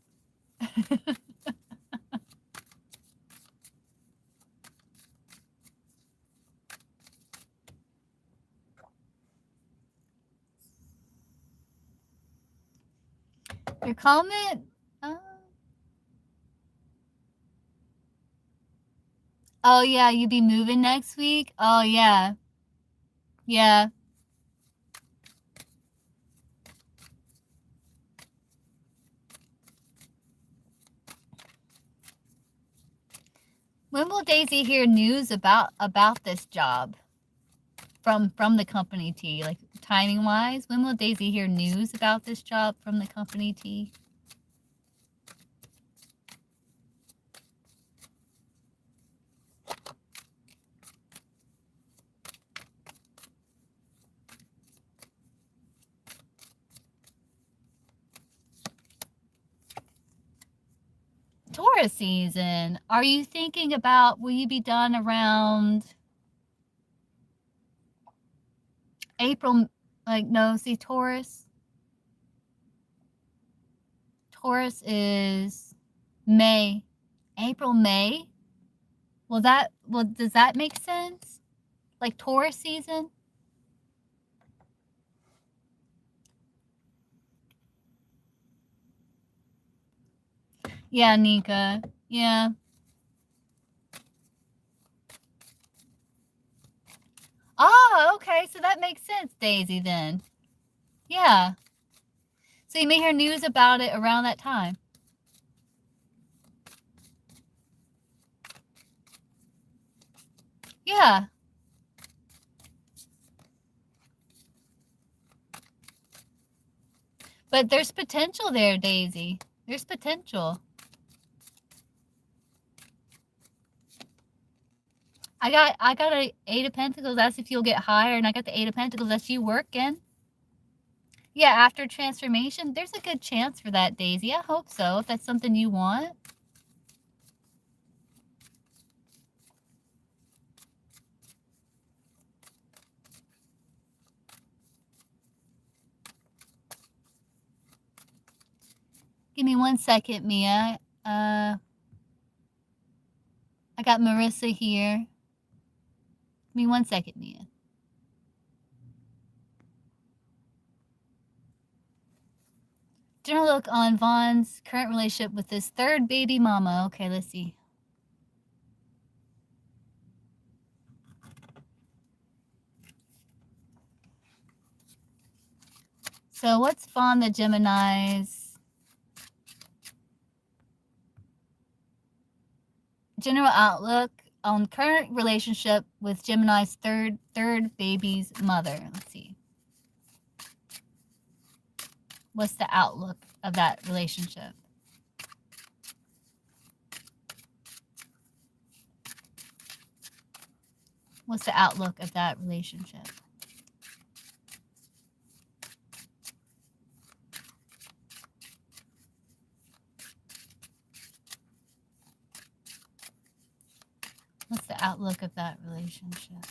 Your comment? Oh, yeah, you be moving next week? Oh, yeah. Yeah. When will Daisy hear news about this job from the company T? Like timing wise, when will Daisy hear news about this job from the company T? Taurus season. Are you thinking about, will you be done around April? Like, no, see, Taurus is May. April, May? Does that make sense? Like Taurus season? Yeah, Nika. Yeah. Oh, okay. So that makes sense, Daisy, then. Yeah. So you may hear news about it around that time. Yeah. But there's potential there, Daisy. There's potential. I got a 8 of Pentacles. That's if you'll get higher. And I got the 8 of Pentacles. That's you working. Yeah, after transformation, there's a good chance for that, Daisy. I hope so, if that's something you want. Give me 1 second, Mia. I got Marissa here. Give me 1 second, Mia. General look on Vaughn's current relationship with his 3rd baby mama. Okay, let's see. So what's Vaughn the Gemini's general outlook on current relationship with Gemini's third baby's mother? Let's see. What's the outlook of that relationship? What's the outlook of that relationship? What's the outlook of that relationship?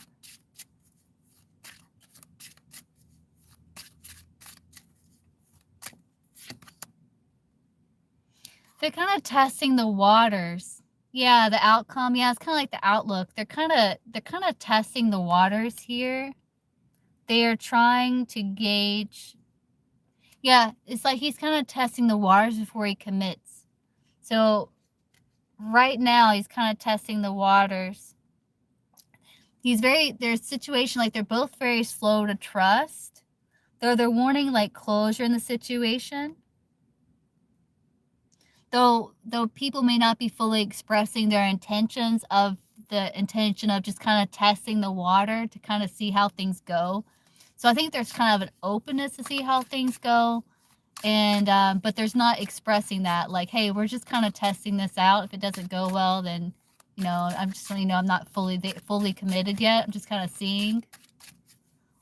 They're kind of testing the waters. Yeah, the outcome. Yeah, it's kind of like the outlook. They're kind of testing the waters here. They are trying to gauge. Yeah, it's like he's kind of testing the waters before he commits. So right now he's kind of testing the waters. There's a situation like they're both very slow to trust. Though they're wanting like closure in the situation. Though people may not be fully expressing their intentions of the intention of just kind of testing the water to kind of see how things go. So I think there's kind of an openness to see how things go. And but there's not expressing that like, hey, we're just kind of testing this out. If it doesn't go well, then I'm just letting you know I'm not fully committed yet. I'm just kind of seeing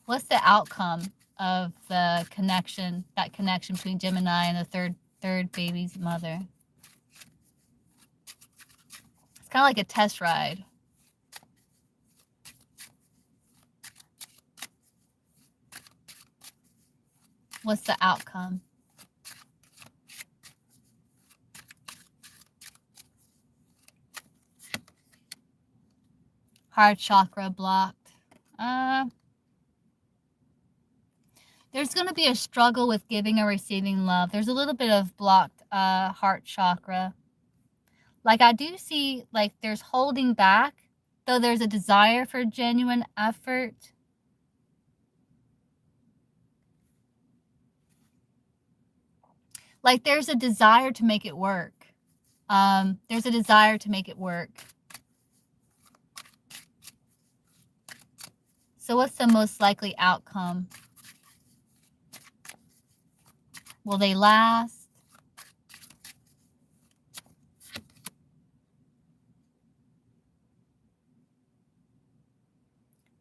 what's the outcome of the connection, that connection between Gemini and the third baby's mother. It's kind of like a test ride. What's the outcome? Heart chakra blocked. There's going to be a struggle with giving or receiving love. There's a little bit of blocked heart chakra. Like I do see like there's holding back, though there's a desire for genuine effort. Like there's a desire to make it work. There's a desire to make it work. So what's the most likely outcome? Will they last?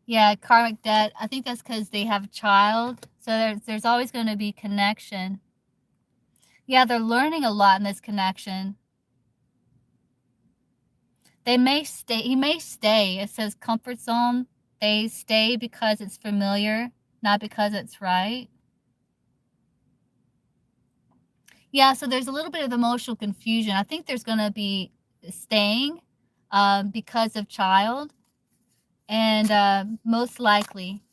Yeah, karmic debt. I think that's because they have a child. So there's always going to be connection. Yeah, they're learning a lot in this connection. They may stay. He may stay. It says comfort zone. They stay because it's familiar, not because it's right. Yeah, so there's a little bit of emotional confusion. I think there's going to be staying because of child. And most likely,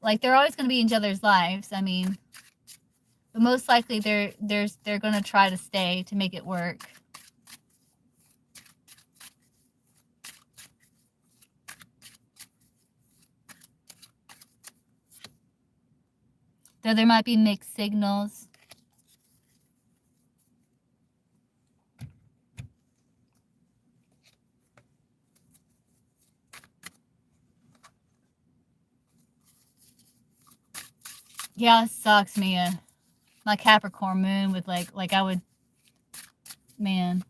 like they're always going to be in each other's lives. I mean, but most likely they're going to try to stay to make it work. Though there might be mixed signals. Yeah, it sucks, Mia. My Capricorn moon with like I would, man.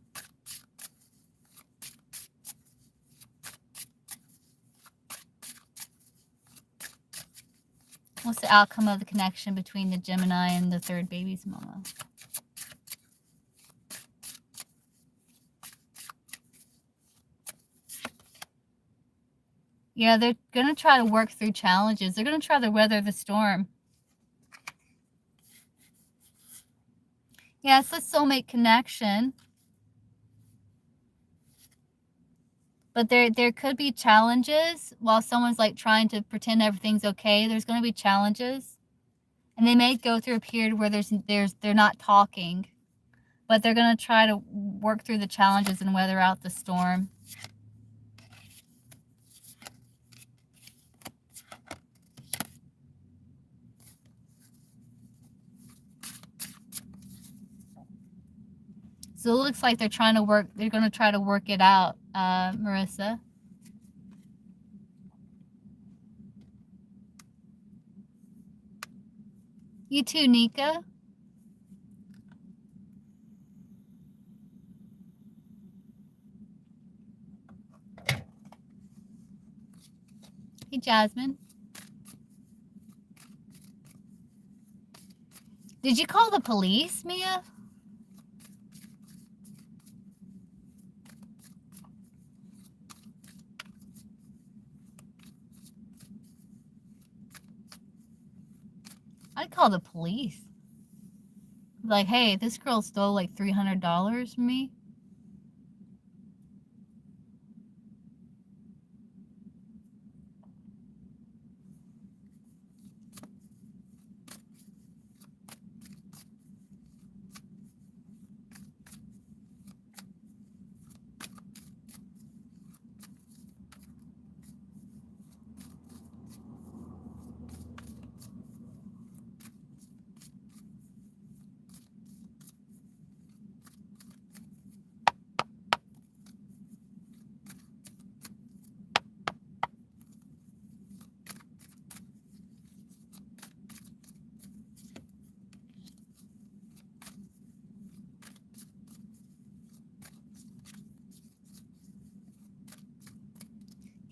What's the outcome of the connection between the Gemini and the third baby's mama? Yeah, they're going to try to work through challenges. They're going to try to weather the storm. Yeah, it's a soulmate connection. But there could be challenges while someone's like trying to pretend everything's okay. There's going to be challenges. And they may go through a period where they're not talking. But they're going to try to work through the challenges and weather out the storm. So it looks like they're going to try to work it out, Marissa. You too, Nika. Hey, Jasmine. Did you call the police, Mia? I'd call the police. Like, hey, this girl stole like $300 from me.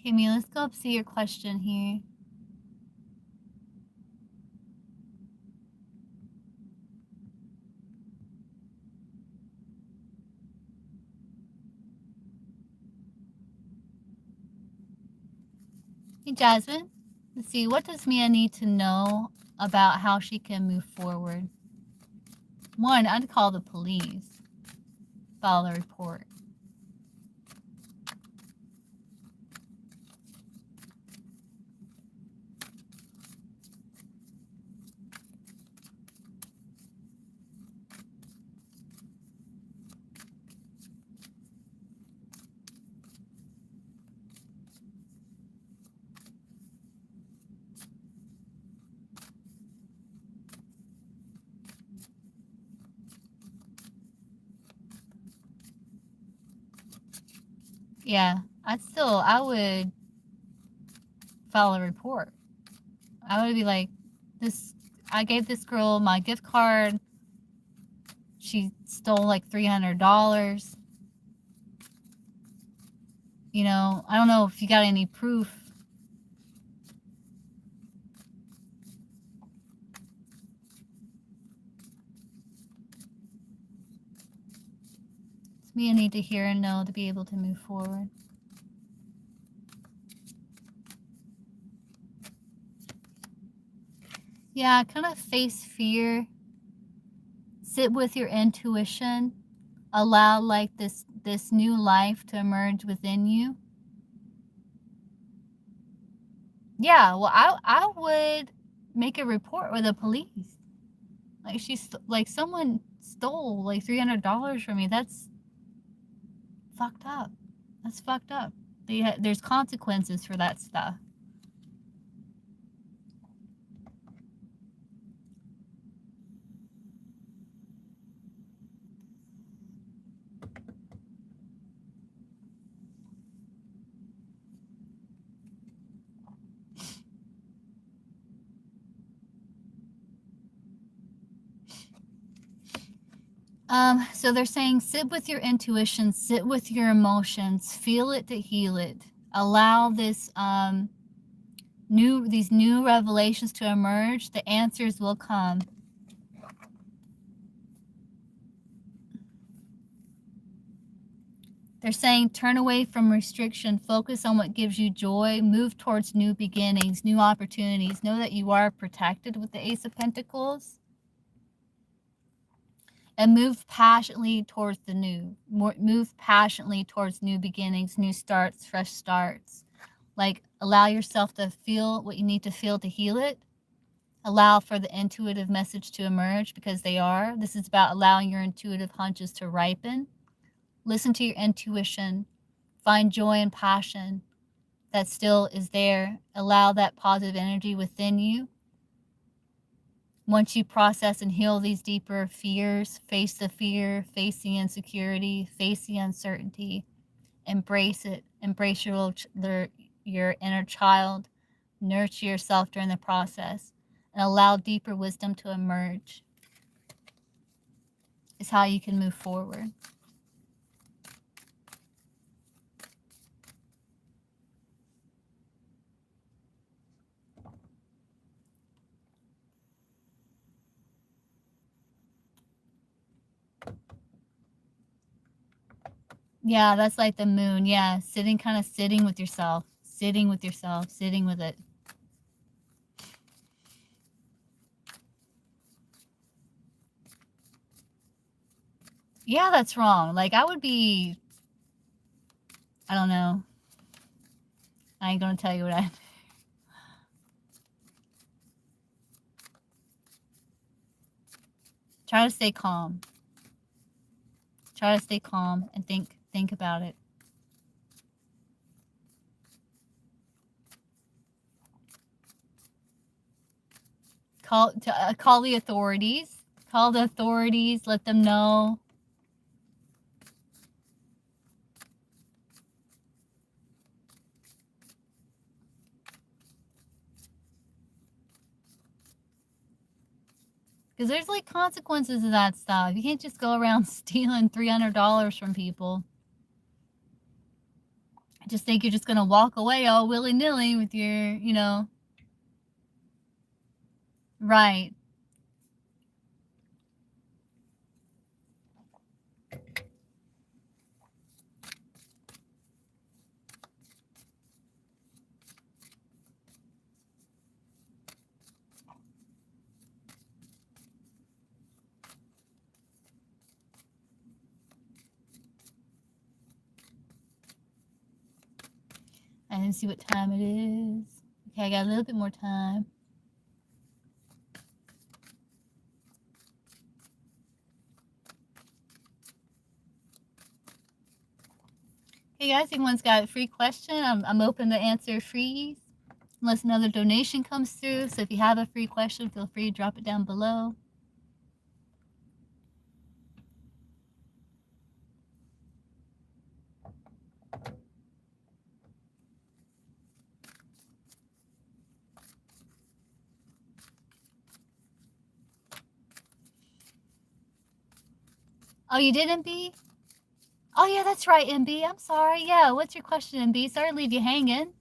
Okay, Mia, let's go up see your question here. Hey, Jasmine. Let's see, what does Mia need to know about how she can move forward? One, I'd call the police. File a report. Yeah, I would file a report. I would be like, I gave this girl my gift card. She stole like $300. You know, I don't know if you got any proof. It's me I need to hear and know to be able to move forward. Yeah, kind of face fear. Sit with your intuition. Allow like this new life to emerge within you. Yeah, well, I would make a report with the police. Like like someone stole like $300 from me. That's fucked up. That's fucked up. There's consequences for that stuff. So they're saying sit with your intuition, sit with your emotions, feel it to heal it. Allow these new revelations to emerge. The answers will come. They're saying turn away from restriction, focus on what gives you joy, move towards new beginnings, new opportunities. Know that you are protected with the Ace of Pentacles. And move passionately towards the new. Move passionately towards new beginnings, new starts, fresh starts. Like allow yourself to feel what you need to feel to heal it. Allow for the intuitive message to emerge because they are. This is about allowing your intuitive hunches to ripen. Listen to your intuition. Find joy and passion that still is there. Allow that positive energy within you. Once you process and heal these deeper fears, face the fear, face the insecurity, face the uncertainty, embrace it. Embrace your inner child. Nurture yourself during the process and allow deeper wisdom to emerge. Is how you can move forward. Yeah, that's like the moon. Yeah, kind of sitting with yourself, sitting with yourself, sitting with it. Yeah, that's wrong. Like, I would be, I don't know. I ain't gonna tell you what I... Try to stay calm. Try to stay calm and think about it. Call the authorities. Call the authorities. Let them know. Because there's like consequences of that stuff. You can't just go around stealing $300 from people. I just think you're just going to walk away all willy-nilly with your, you know. Right. I didn't see what time it is. Okay, I got a little bit more time. Hey guys, anyone's got a free question? I'm open to answer frees, unless another donation comes through. So if you have a free question, feel free to drop it down below. Oh, you did, MB? Oh yeah, that's right, MB. I'm sorry. Yeah, what's your question, MB? Sorry to leave you hanging.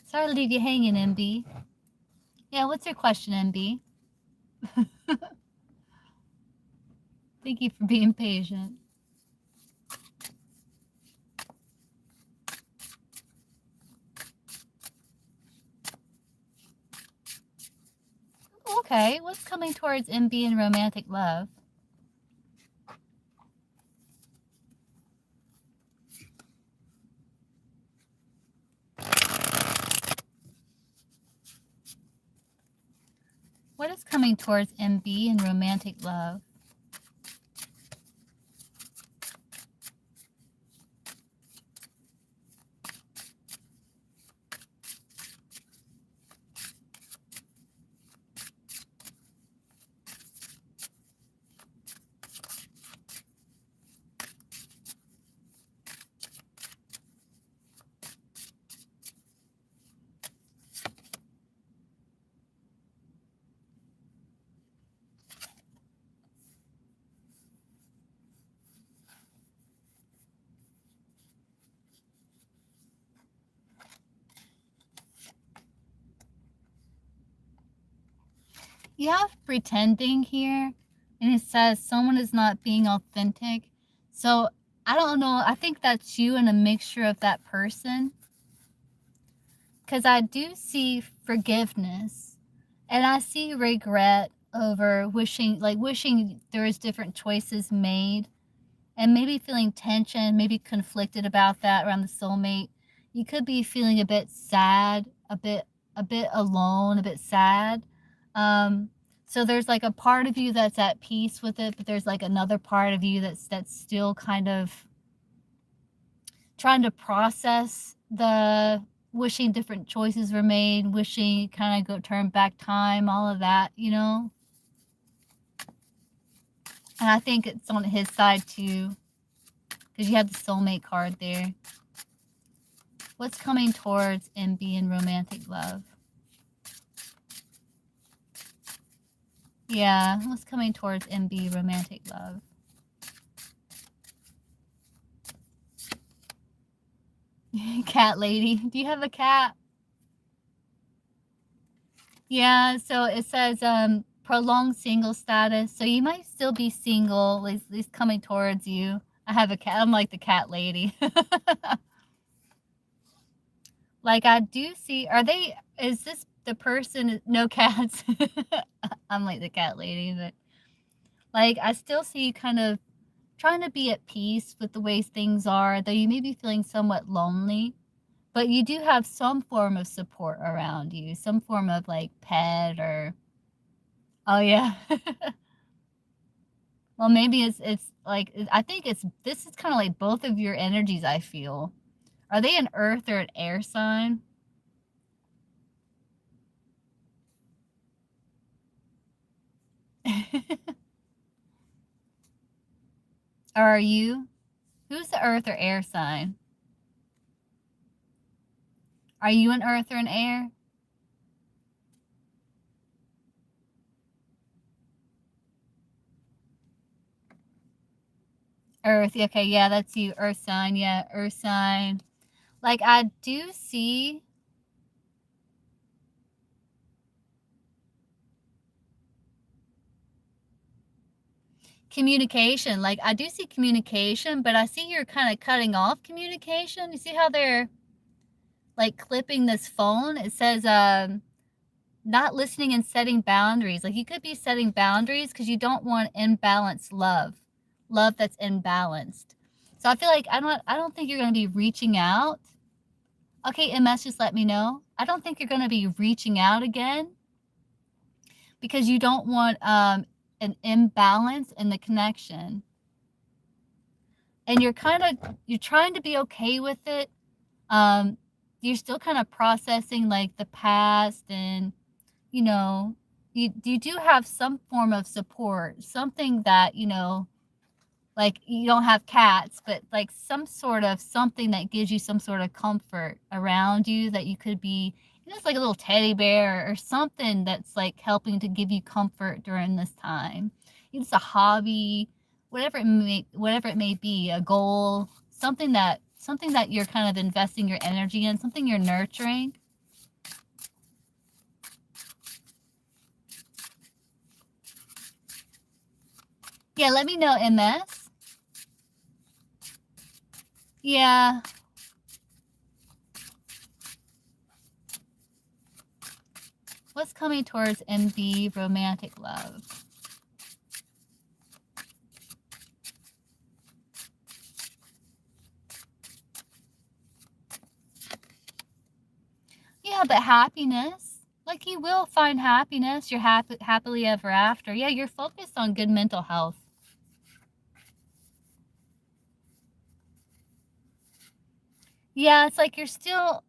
Sorry to leave you hanging, MB. Yeah, what's your question, MB? Thank you for being patient. Okay, what's coming towards MB in romantic love? What is coming towards MB in romantic love? You have pretending here, and it says someone is not being authentic. So I don't know. I think that's you and a mixture of that person. Because I do see forgiveness, and I see regret over wishing there was different choices made, and maybe feeling tension, maybe conflicted about that around the soulmate. You could be feeling a bit sad, a bit alone, a bit sad. So there's like a part of you that's at peace with it, but there's like another part of you that's still kind of trying to process the wishing different choices were made, wishing kind of go turn back time, all of that, you know. And I think it's on his side too, because you have the soulmate card there. What's coming towards MB in romantic love? Yeah, what's coming towards MB romantic love? Cat lady. Do you have a cat? Yeah, so it says prolonged single status. So you might still be single, at least coming towards you. I have a cat. I'm like the cat lady. Like I do see, is this the person, no cats? I'm like the cat lady, but Like, I still see you kind of trying to be at peace with the ways things are, though you may be feeling somewhat lonely. But you do have some form of support around you, some form of like pet or, oh yeah. Well, maybe it's like, I think this is kind of like both of your energies, I feel. Are they an earth or an air sign? Or are you? Who's the earth or air sign? Are you an earth or an air? Earth. Okay, yeah, that's you. Earth sign. Yeah, earth sign. Like, I do see communication. Like, I do see communication, but I see you're kind of cutting off communication. You see how they're like clipping this phone? It says not listening and setting boundaries. Like, you could be setting boundaries because you don't want imbalanced love that's imbalanced. So I feel like I don't think you're going to be reaching out. Okay, MS, just let me know. I don't think you're going to be reaching out again because you don't want an imbalance in the connection. And you're trying to be okay with it. You're still kind of processing like the past, and you know, you do have some form of support, something that, like, you don't have cats, but like some sort of something that gives you some sort of comfort around you, that you could be, it's like a little teddy bear or something that's like helping to give you comfort during this time. It's a hobby, whatever it may be, a goal, something that you're kind of investing your energy in, something you're nurturing. Yeah, let me know, MS. Yeah. What's coming towards MB romantic love? Yeah, but happiness. Like, you will find happiness. You're happily ever after. Yeah, you're focused on good mental health. Yeah, it's like you're still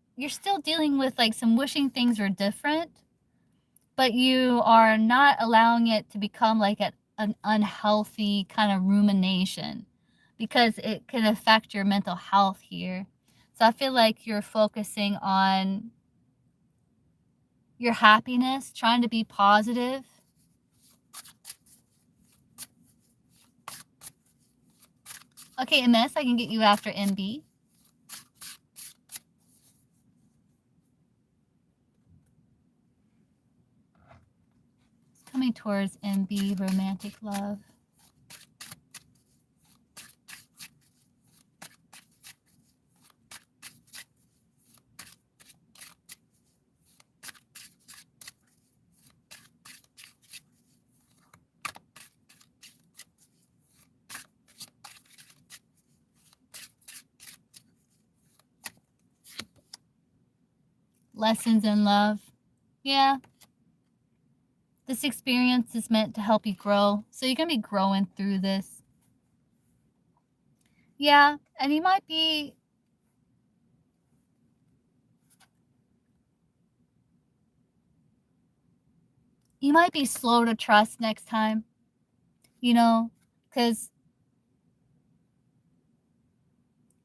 dealing with like some wishing things were different, but you are not allowing it to become like an unhealthy kind of rumination, because it can affect your mental health here. So I feel like you're focusing on your happiness, trying to be positive. Okay, MS, I can get you after MB. Coming towards MB romantic love. Lessons in love. Yeah. This experience is meant to help you grow. So you're going to be growing through this. Yeah. And you might be slow to trust next time, because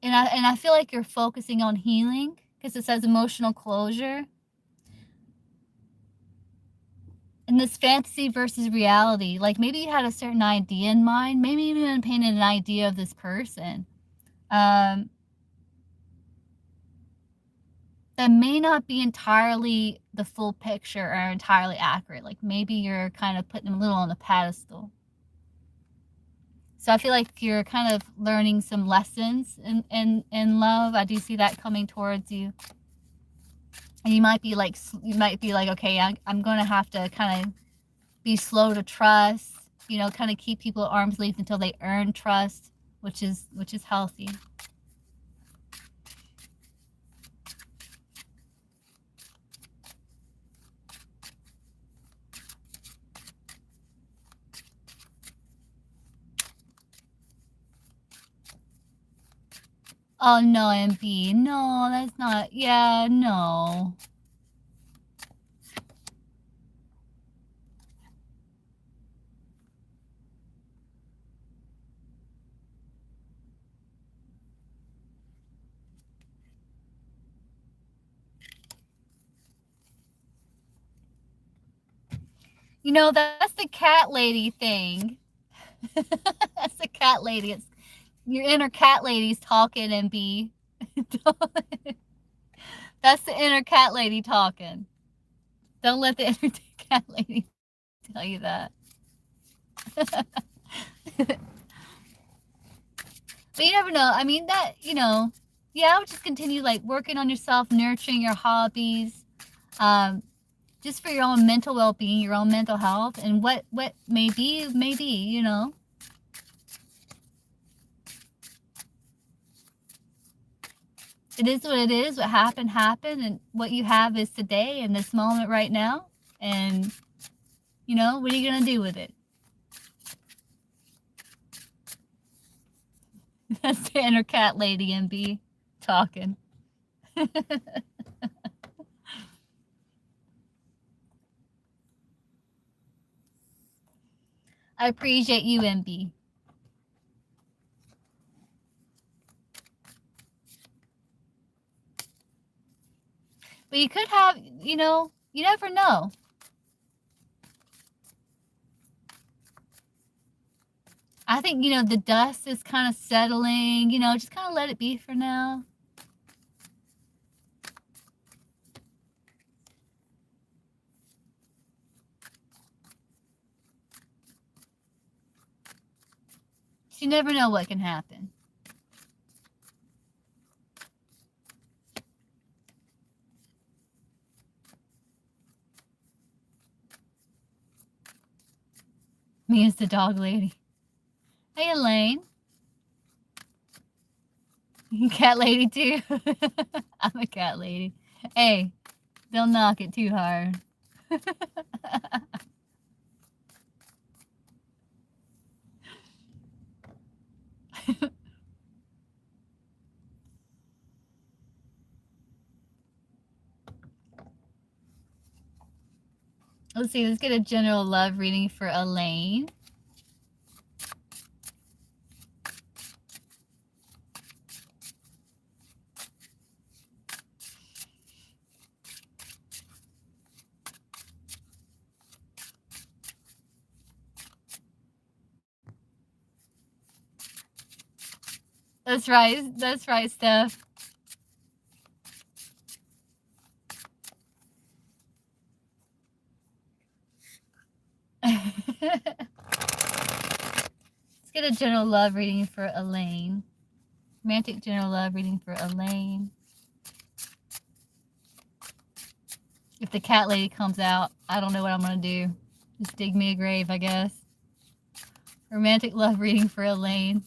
and I feel like you're focusing on healing because it says emotional closure. And this fantasy versus reality, like maybe you had a certain idea in mind, maybe you even painted an idea of this person that may not be entirely the full picture or entirely accurate. Like maybe you're kind of putting them a little on a pedestal. So I feel like you're kind of learning some lessons in love. I do see that coming towards you. And you might be like, okay, I'm going to have to kind of be slow to trust. you know, kind of keep people at arm's length until they earn trust, which is healthy. Oh no, MB, no, that's not. Yeah, no. You know, that's the cat lady thing. That's the cat lady. It's your inner cat lady's talking, MB. That's the inner cat lady talking. Don't let the inner cat lady tell you that. But you never know. I mean, that, you know, yeah, I would just continue like working on yourself, nurturing your hobbies, just for your own mental well-being, your own mental health, and what may be, you know. It is what it is. What happened, and what you have is today in this moment right now. And, you know, what are you going to do with it? That's the inner cat lady, MB, talking. I appreciate you, MB. But you could have, you know, you never know. I think, you know, the dust is kind of settling, you know, just kind of let it be for now. You never know what can happen. Me as the dog lady. Hey, Elaine. Cat lady too. I'm a cat lady. Hey, don't knock it too hard. Let's see, let's get a general love reading for Elaine. That's right, Steph. Let's get a general love reading for Elaine. Romantic general love reading for Elaine. If the cat lady comes out, I don't know what I'm going to do. Just dig me a grave, I guess. Romantic love reading for Elaine.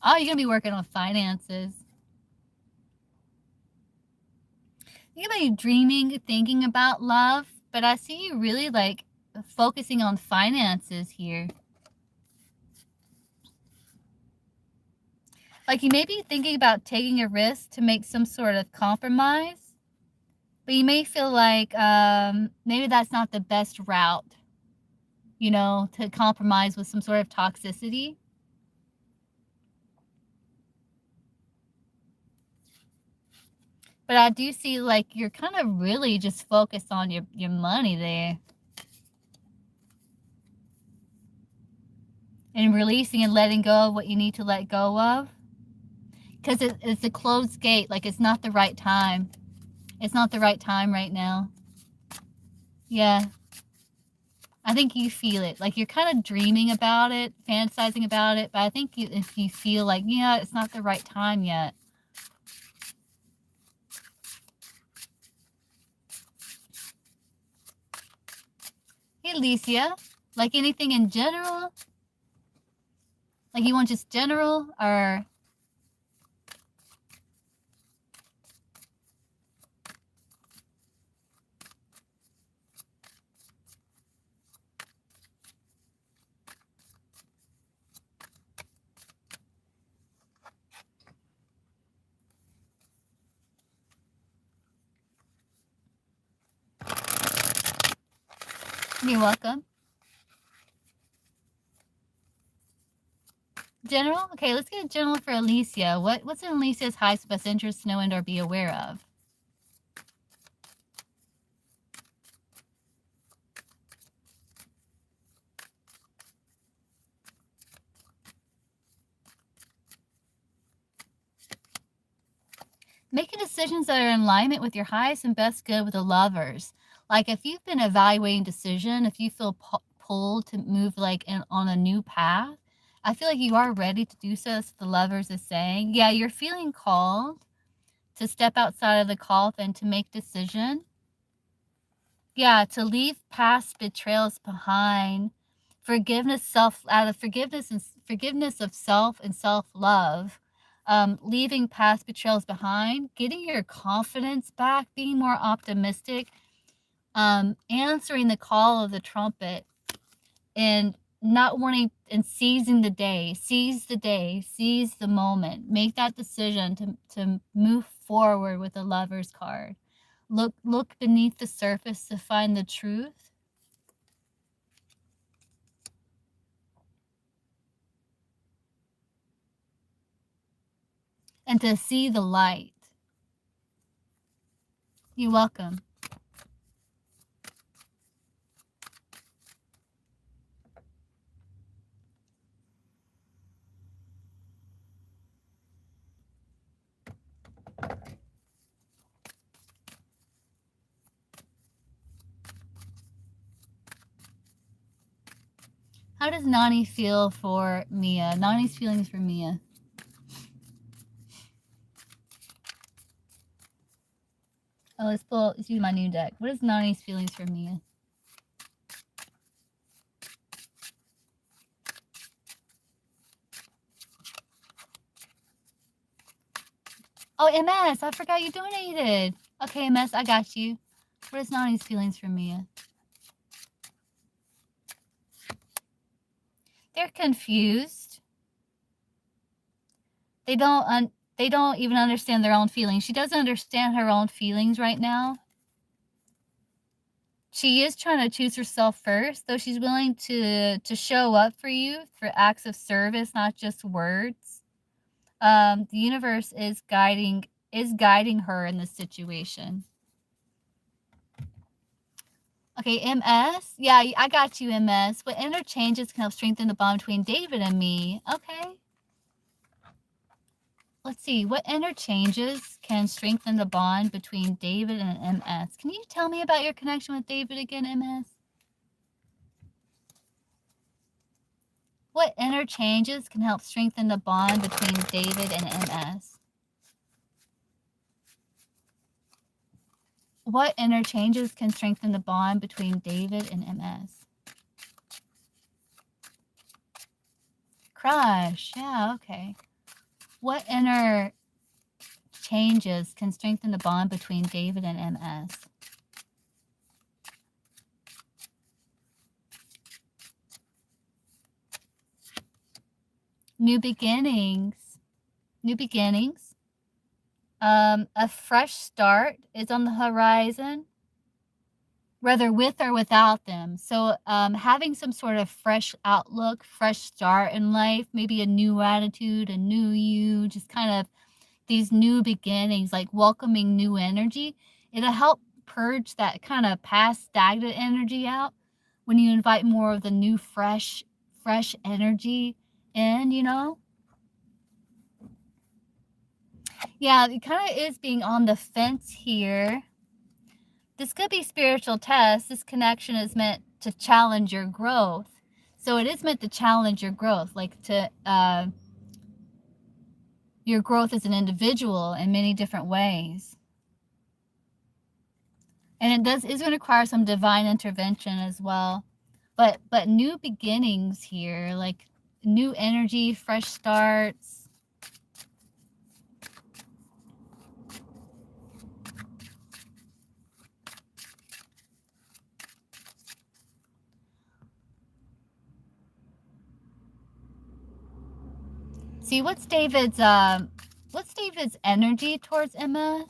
Oh, you're going to be working on finances. You're going to be dreaming, thinking about love, but I see you really like focusing on finances here. Like you may be thinking about taking a risk to make some sort of compromise, but you may feel like maybe that's not the best route, you know, to compromise with some sort of toxicity. But I do see like you're kind of really just focused on your money there. And releasing and letting go of what you need to let go of. Because it's a closed gate, like it's not the right time. It's not the right time right now. Yeah. I think you feel it. Like you're kind of dreaming about it, fantasizing about it, but I think if you feel like, yeah, it's not the right time yet. Hey, Alicia. Like anything in general? Like you want just general or... You're welcome. General? Okay, let's get a general for Alicia. What's in Alicia's highest best interest to know and or be aware of? Making decisions that are in alignment with your highest and best good with the lovers. Like if you've been evaluating decision, if you feel pulled to move like on a new path, I feel like you are ready to do so. That's what the lovers is saying. Yeah, you're feeling called to step outside of the coffin to make decision. Yeah, to leave past betrayals behind. Forgiveness out of forgiveness of self and self-love. Leaving past betrayals behind, getting your confidence back, being more optimistic, answering the call of the trumpet, and not wanting and seizing the day, seize the moment, make that decision to move forward with the Lover's card. Look beneath the surface to find the truth. And to see the light. You're welcome. How does Nani feel for Mia? Nani's feelings for Mia. Oh, let's use my new deck. What is Nani's feelings for Mia? Oh, MS, I forgot you donated. Okay, MS, I got you. What is Nani's feelings for Mia? They're confused. They don't even understand their own feelings. She doesn't understand her own feelings right now. She is trying to choose herself first, though she's willing to show up for you for acts of service, not just words. The universe is guiding her in this situation. Okay, MS. Yeah, I got you, MS. What inner changes can help strengthen the bond between David and me? Okay. Let's see. What inner changes can strengthen the bond between David and MS? Can you tell me about your connection with David again, MS? What inner changes can help strengthen the bond between David and MS? What inner changes can strengthen the bond between David and MS? Crush. Yeah, okay. What inner changes can strengthen the bond between David and MS? New beginnings. New beginnings. A fresh start is on the horizon, whether with or without them. So having some sort of fresh outlook, fresh start in life, maybe a new attitude, a new you, just kind of these new beginnings, like welcoming new energy. It'll help purge that kind of past stagnant energy out when you invite more of the new, fresh energy in, you know? Yeah, it kind of is being on the fence here. This could be spiritual test. This connection is meant to challenge your growth. So it is meant to challenge your growth, like to your growth as an individual in many different ways. And it is going to require some divine intervention as well. But new beginnings here, like new energy, fresh starts. See, what's David's energy towards MS?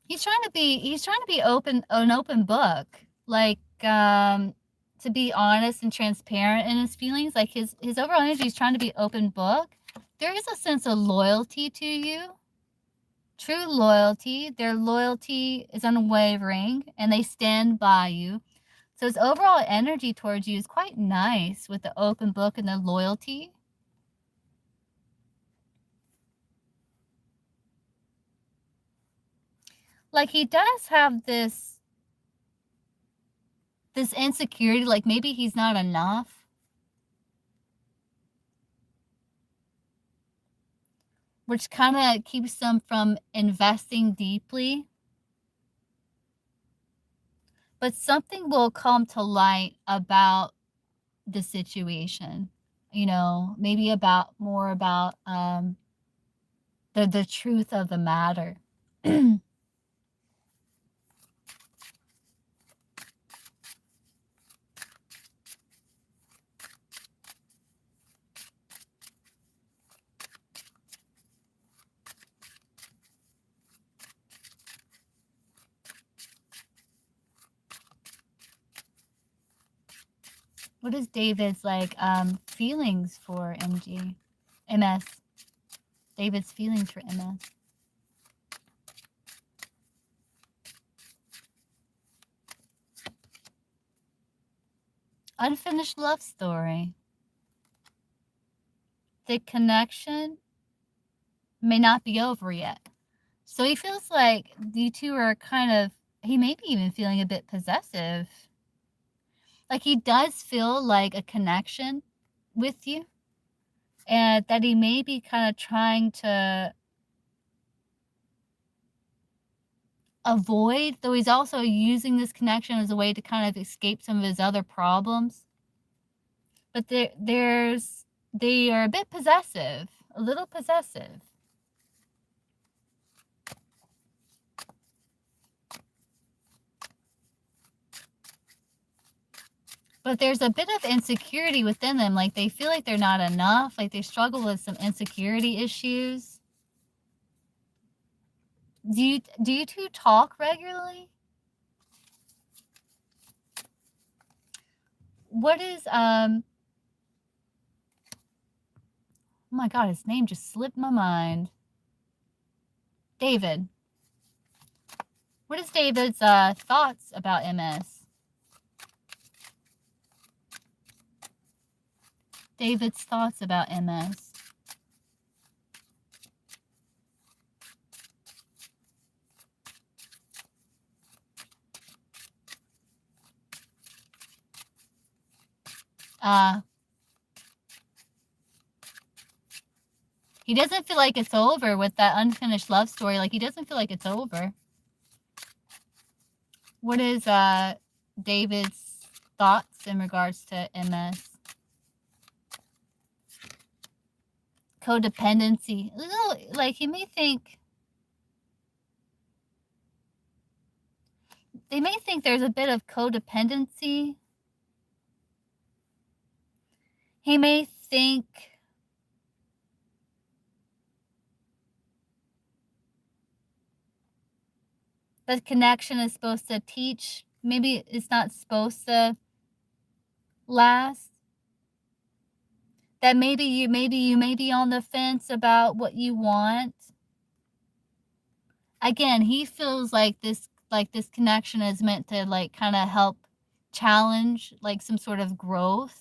He's trying to be an open book, like to be honest and transparent in his feelings. Like his overall energy is trying to be open book. There is a sense of loyalty to you, true loyalty. Their loyalty is unwavering, and they stand by you. So his overall energy towards you is quite nice with the open book and the loyalty. Like he does have this insecurity, like maybe he's not enough, which kind of keeps them from investing deeply. But something will come to light about the situation, you know, maybe more about the truth of the matter. What is David's feelings for MS? David's feelings for MS. Unfinished love story. The connection may not be over yet. So he feels like you two are he may be even feeling a bit possessive. Like he does feel like a connection with you, and that he may be kind of trying to avoid, though he's also using this connection as a way to kind of escape some of his other problems. But they are a bit possessive, a little possessive. But there's a bit of insecurity within them, like they feel like they're not enough, like they struggle with some insecurity issues. Do you two talk regularly? What is oh my god, his name just slipped my mind. David. What is David's thoughts about MS? David's thoughts about MS. He doesn't feel like it's over with that unfinished love story. Like he doesn't feel like it's over. What is David's thoughts in regards to MS? Codependency. Like he may think, they may think there's a bit of codependency. He may think the connection is supposed to teach. Maybe it's not supposed to last. That maybe you may be on the fence about what you want. Again, he feels like this connection is meant to kind of help challenge some sort of growth.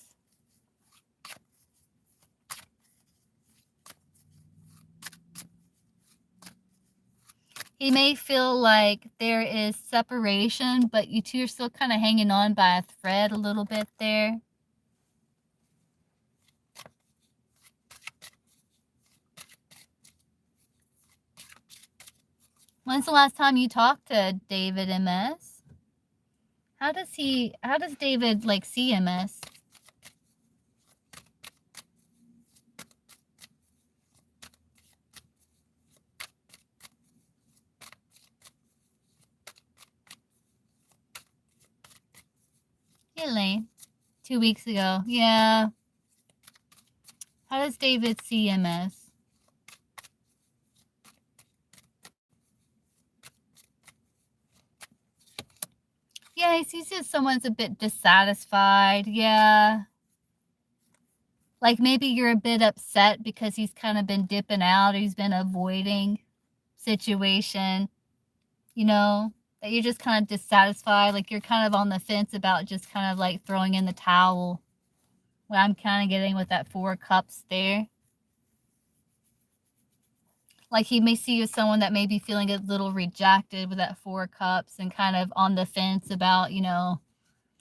He may feel like there is separation, but you two are still kind of hanging on by a thread a little bit there. When's the last time you talked to David MS? How does David like see MS? Hey, Elaine. 2 weeks ago. Yeah. How does David see MS? Yeah, he sees as someone's a bit dissatisfied. Yeah. Like maybe you're a bit upset because he's kind of been dipping out. Or he's been avoiding situation. You know, that you're just kind of dissatisfied. Like you're kind of on the fence about just kind of like throwing in the towel. What I'm kind of getting with that 4 cups there. Like he may see you as someone that may be feeling a little rejected with that 4 cups and kind of on the fence about, you know,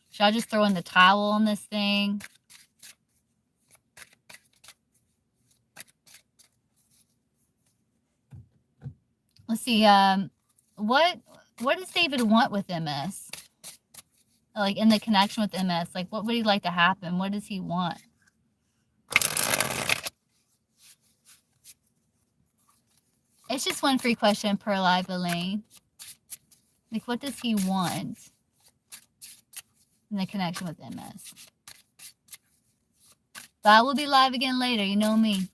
should I just throw in the towel on this thing? Let's see. What does David want with MS? Like in the connection with MS, like what would he like to happen? What does he want? It's just one free question per live, Elaine. Like, what does he want in the connection with MS? But I will be live again later. You know me.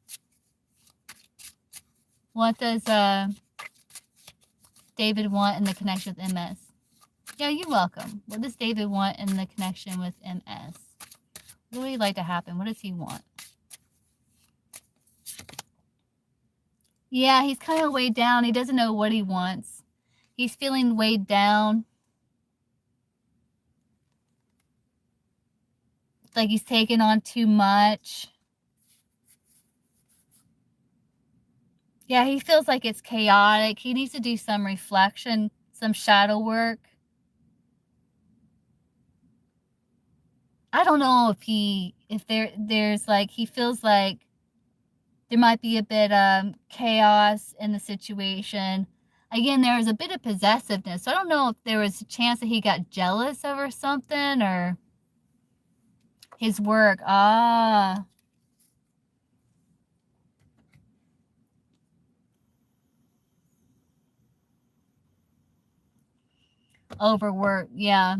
What does David want in the connection with MS? Yeah, you're welcome. What does David want in the connection with MS? What would he like to happen? What does he want? Yeah, he's kind of weighed down. He doesn't know what he wants. He's feeling weighed down. Like he's taken on too much. Yeah, he feels like it's chaotic. He needs to do some reflection, some shadow work. I don't know if there's like, he feels like there might be a bit of chaos in the situation. Again, there was a bit of possessiveness. So I don't know if there was a chance that he got jealous over something or his work. Ah. Overwork, yeah.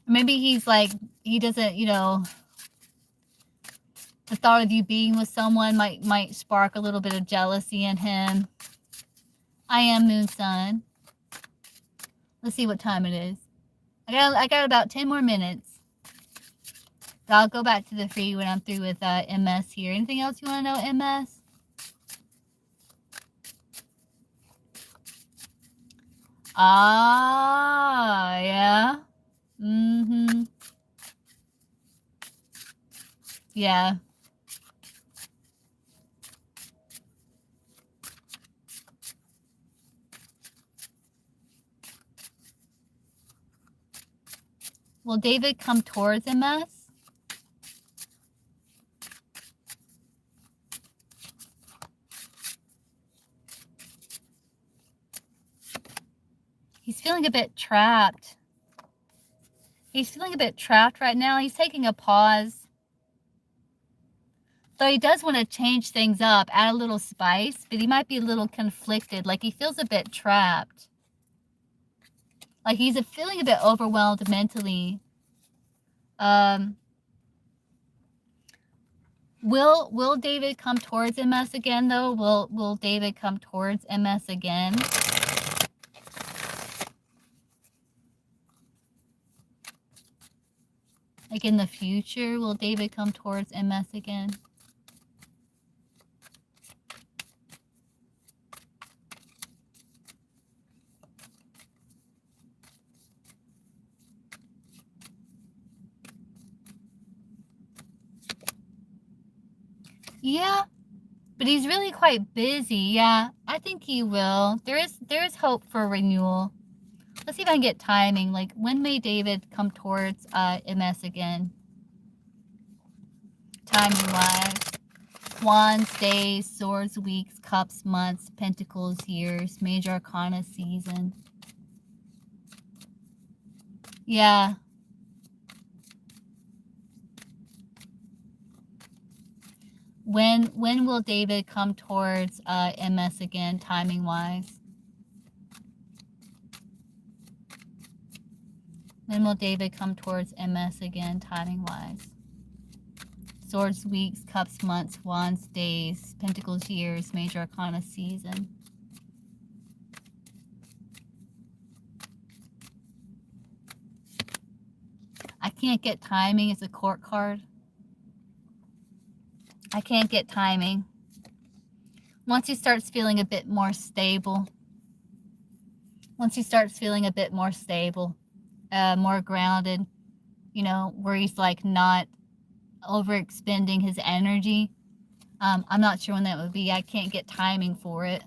Maybe he's like, he doesn't, you know, the thought of you being with someone might spark a little bit of jealousy in him. I am Moon Sun. Let's see what time it is. I got about 10 more minutes. But I'll go back to the free when I'm through with MS here. Anything else you want to know, MS? Ah, yeah. Mm-hmm. Yeah. Will David come towards MS? He's feeling a bit trapped. He's feeling a bit trapped right now. He's taking a pause. Though he does want to change things up, add a little spice, but he might be a little conflicted. Like he feels a bit trapped. Like he's feeling a bit overwhelmed mentally. Will David come towards MS again though? Will David come towards MS again? Like in the future, will David come towards MS again? Yeah, but he's really quite busy. Yeah, I think he will. There is hope for renewal. Let's see if I can get timing. Like, when may David come towards MS again? Timing wise. Wands, days, swords, weeks, cups, months, pentacles, years, major arcana, season. Yeah. When will David come towards MS again, timing wise? When will David come towards MS again, timing wise? Swords, weeks, cups, months, wands, days, pentacles, years, major arcana, season. I can't get timing. It's a court card. I can't get timing. Once he starts feeling a bit more stable. Once he starts feeling a bit more stable, more grounded, you know, where he's like not overexpending his energy. I'm not sure when that would be. I can't get timing for it.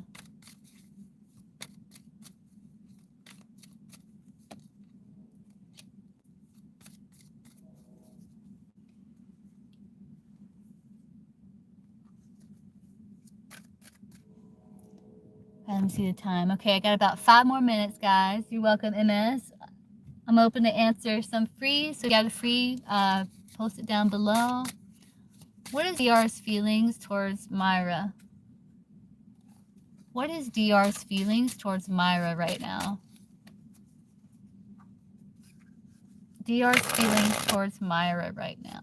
Let me see the time. Okay, I got about 5 more minutes, guys. You're welcome, MS. I'm open to answer some free. So if you got a free, post it down below. What is DR's feelings towards Myra? What is DR's feelings towards Myra right now? DR's feelings towards Myra right now.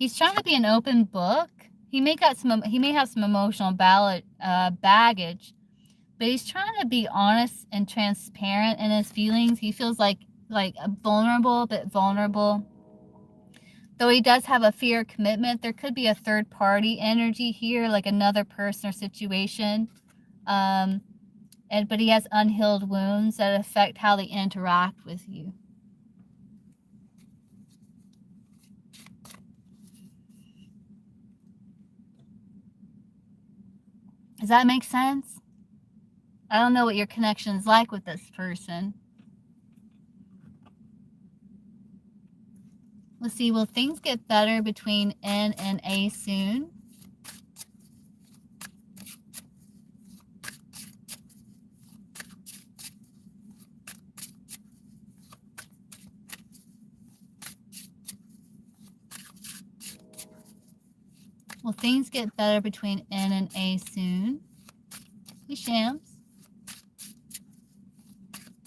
He's trying to be an open book. He may have some emotional baggage, but he's trying to be honest and transparent in his feelings. He feels like vulnerable, a bit vulnerable. Though he does have a fear of commitment, there could be a third party energy here, like another person or situation. But he has unhealed wounds that affect how they interact with you. Does that make sense? I don't know what your connection is like with this person. Let's see, will things get better between N and A soon? Will things get better between N and A soon? Hey, Shams.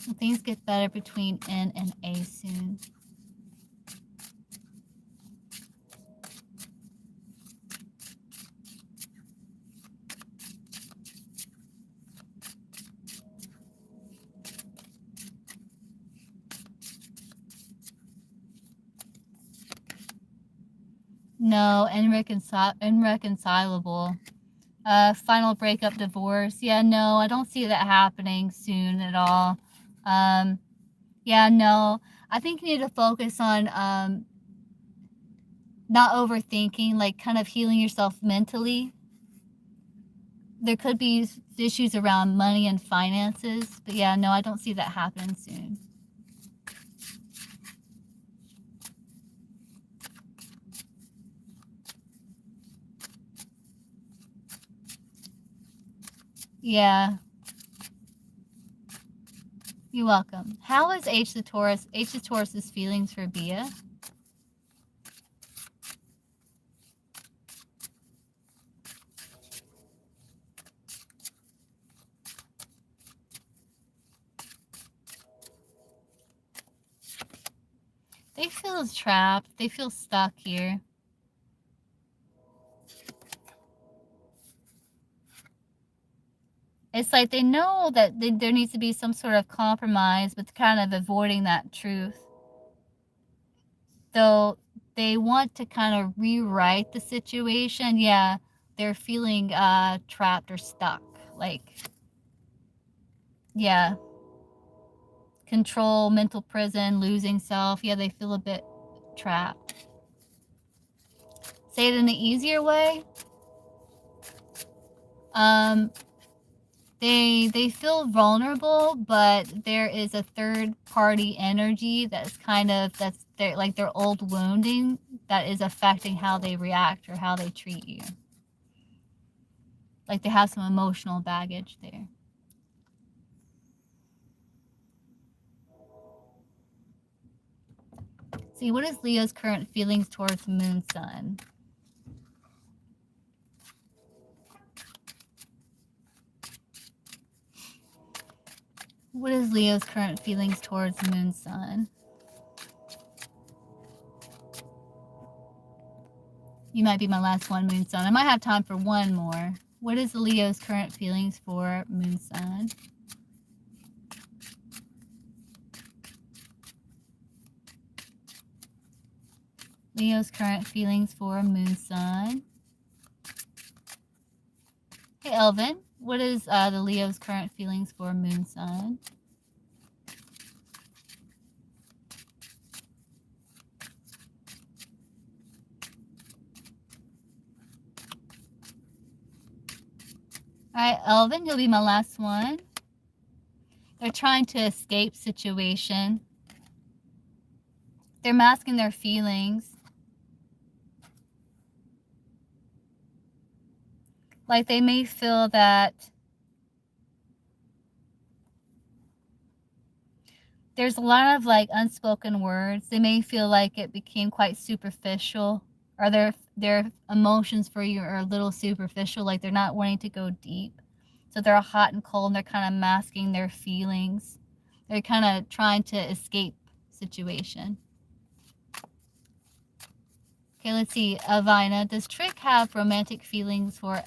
Will things get better between N and A soon? No, irreconcilable. Final breakup, divorce. Yeah, no, I don't see that happening soon at all. Yeah, no. I think you need to focus on not overthinking, like kind of healing yourself mentally. There could be issues around money and finances, but yeah, no, I don't see that happening soon. Yeah. You're welcome. How is H the Taurus? H the Taurus's feelings for Bia? They feel trapped. They feel stuck here. It's like they know that there needs to be some sort of compromise, but kind of avoiding that truth. Though they want to kind of rewrite the situation. Yeah, they're feeling trapped or stuck. Like, yeah. Control, mental prison, losing self. Yeah, they feel a bit trapped. Say it in an easier way. They feel vulnerable, but there is a third party energy that's their old wounding that is affecting how they react or how they treat you. Like they have some emotional baggage there. See, what is Leo's current feelings towards Moon Sun? What is Leo's current feelings towards Moon Sun? You might be my last one, Moon Sun. I might have time for one more. What is Leo's current feelings for Moon Sun? Leo's current feelings for Moon Sun. Hey, Elvin. What is the Leo's current feelings for Moon Sun? Alright, Elvin, you'll be my last one. They're trying to escape situation. They're masking their feelings. Like they may feel that there's a lot of like unspoken words. They may feel like it became quite superficial, or their emotions for you are a little superficial, like they're not wanting to go deep. So they're hot and cold and they're kind of masking their feelings. They're kind of trying to escape situation. Okay, let's see. Avina, does Trick have romantic feelings for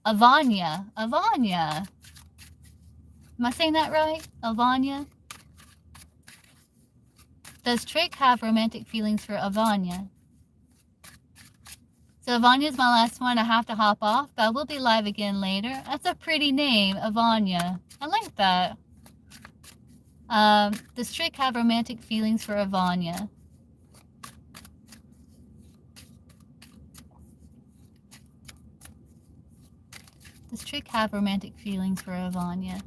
Avanya? Avanya. Am I saying that right? Avanya? Does Trick have romantic feelings for Avanya? So Avanya's my last one. I have to hop off, but I will be live again later. That's a pretty name, Avanya. I like that. Does Trick have romantic feelings for Avanya? Does Trick have romantic feelings for Avanya?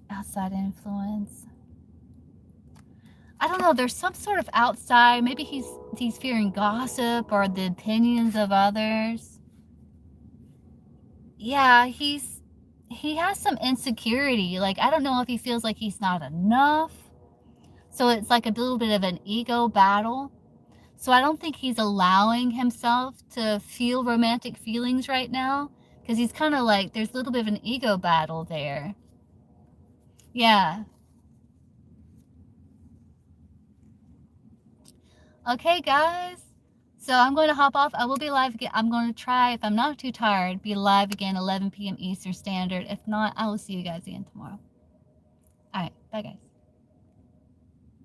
Outside influence. I don't know, there's some sort of outside, maybe he's fearing gossip or the opinions of others. Yeah, he has some insecurity. Like, I don't know if he feels like he's not enough. So it's like a little bit of an ego battle. So I don't think he's allowing himself to feel romantic feelings right now, because he's kind of like, there's a little bit of an ego battle there. Yeah. Okay, guys. So I'm going to hop off. I will be live again. I'm going to try, if I'm not too tired, be live again 11 p.m. Eastern Standard. If not, I will see you guys again tomorrow. All right. Bye, guys.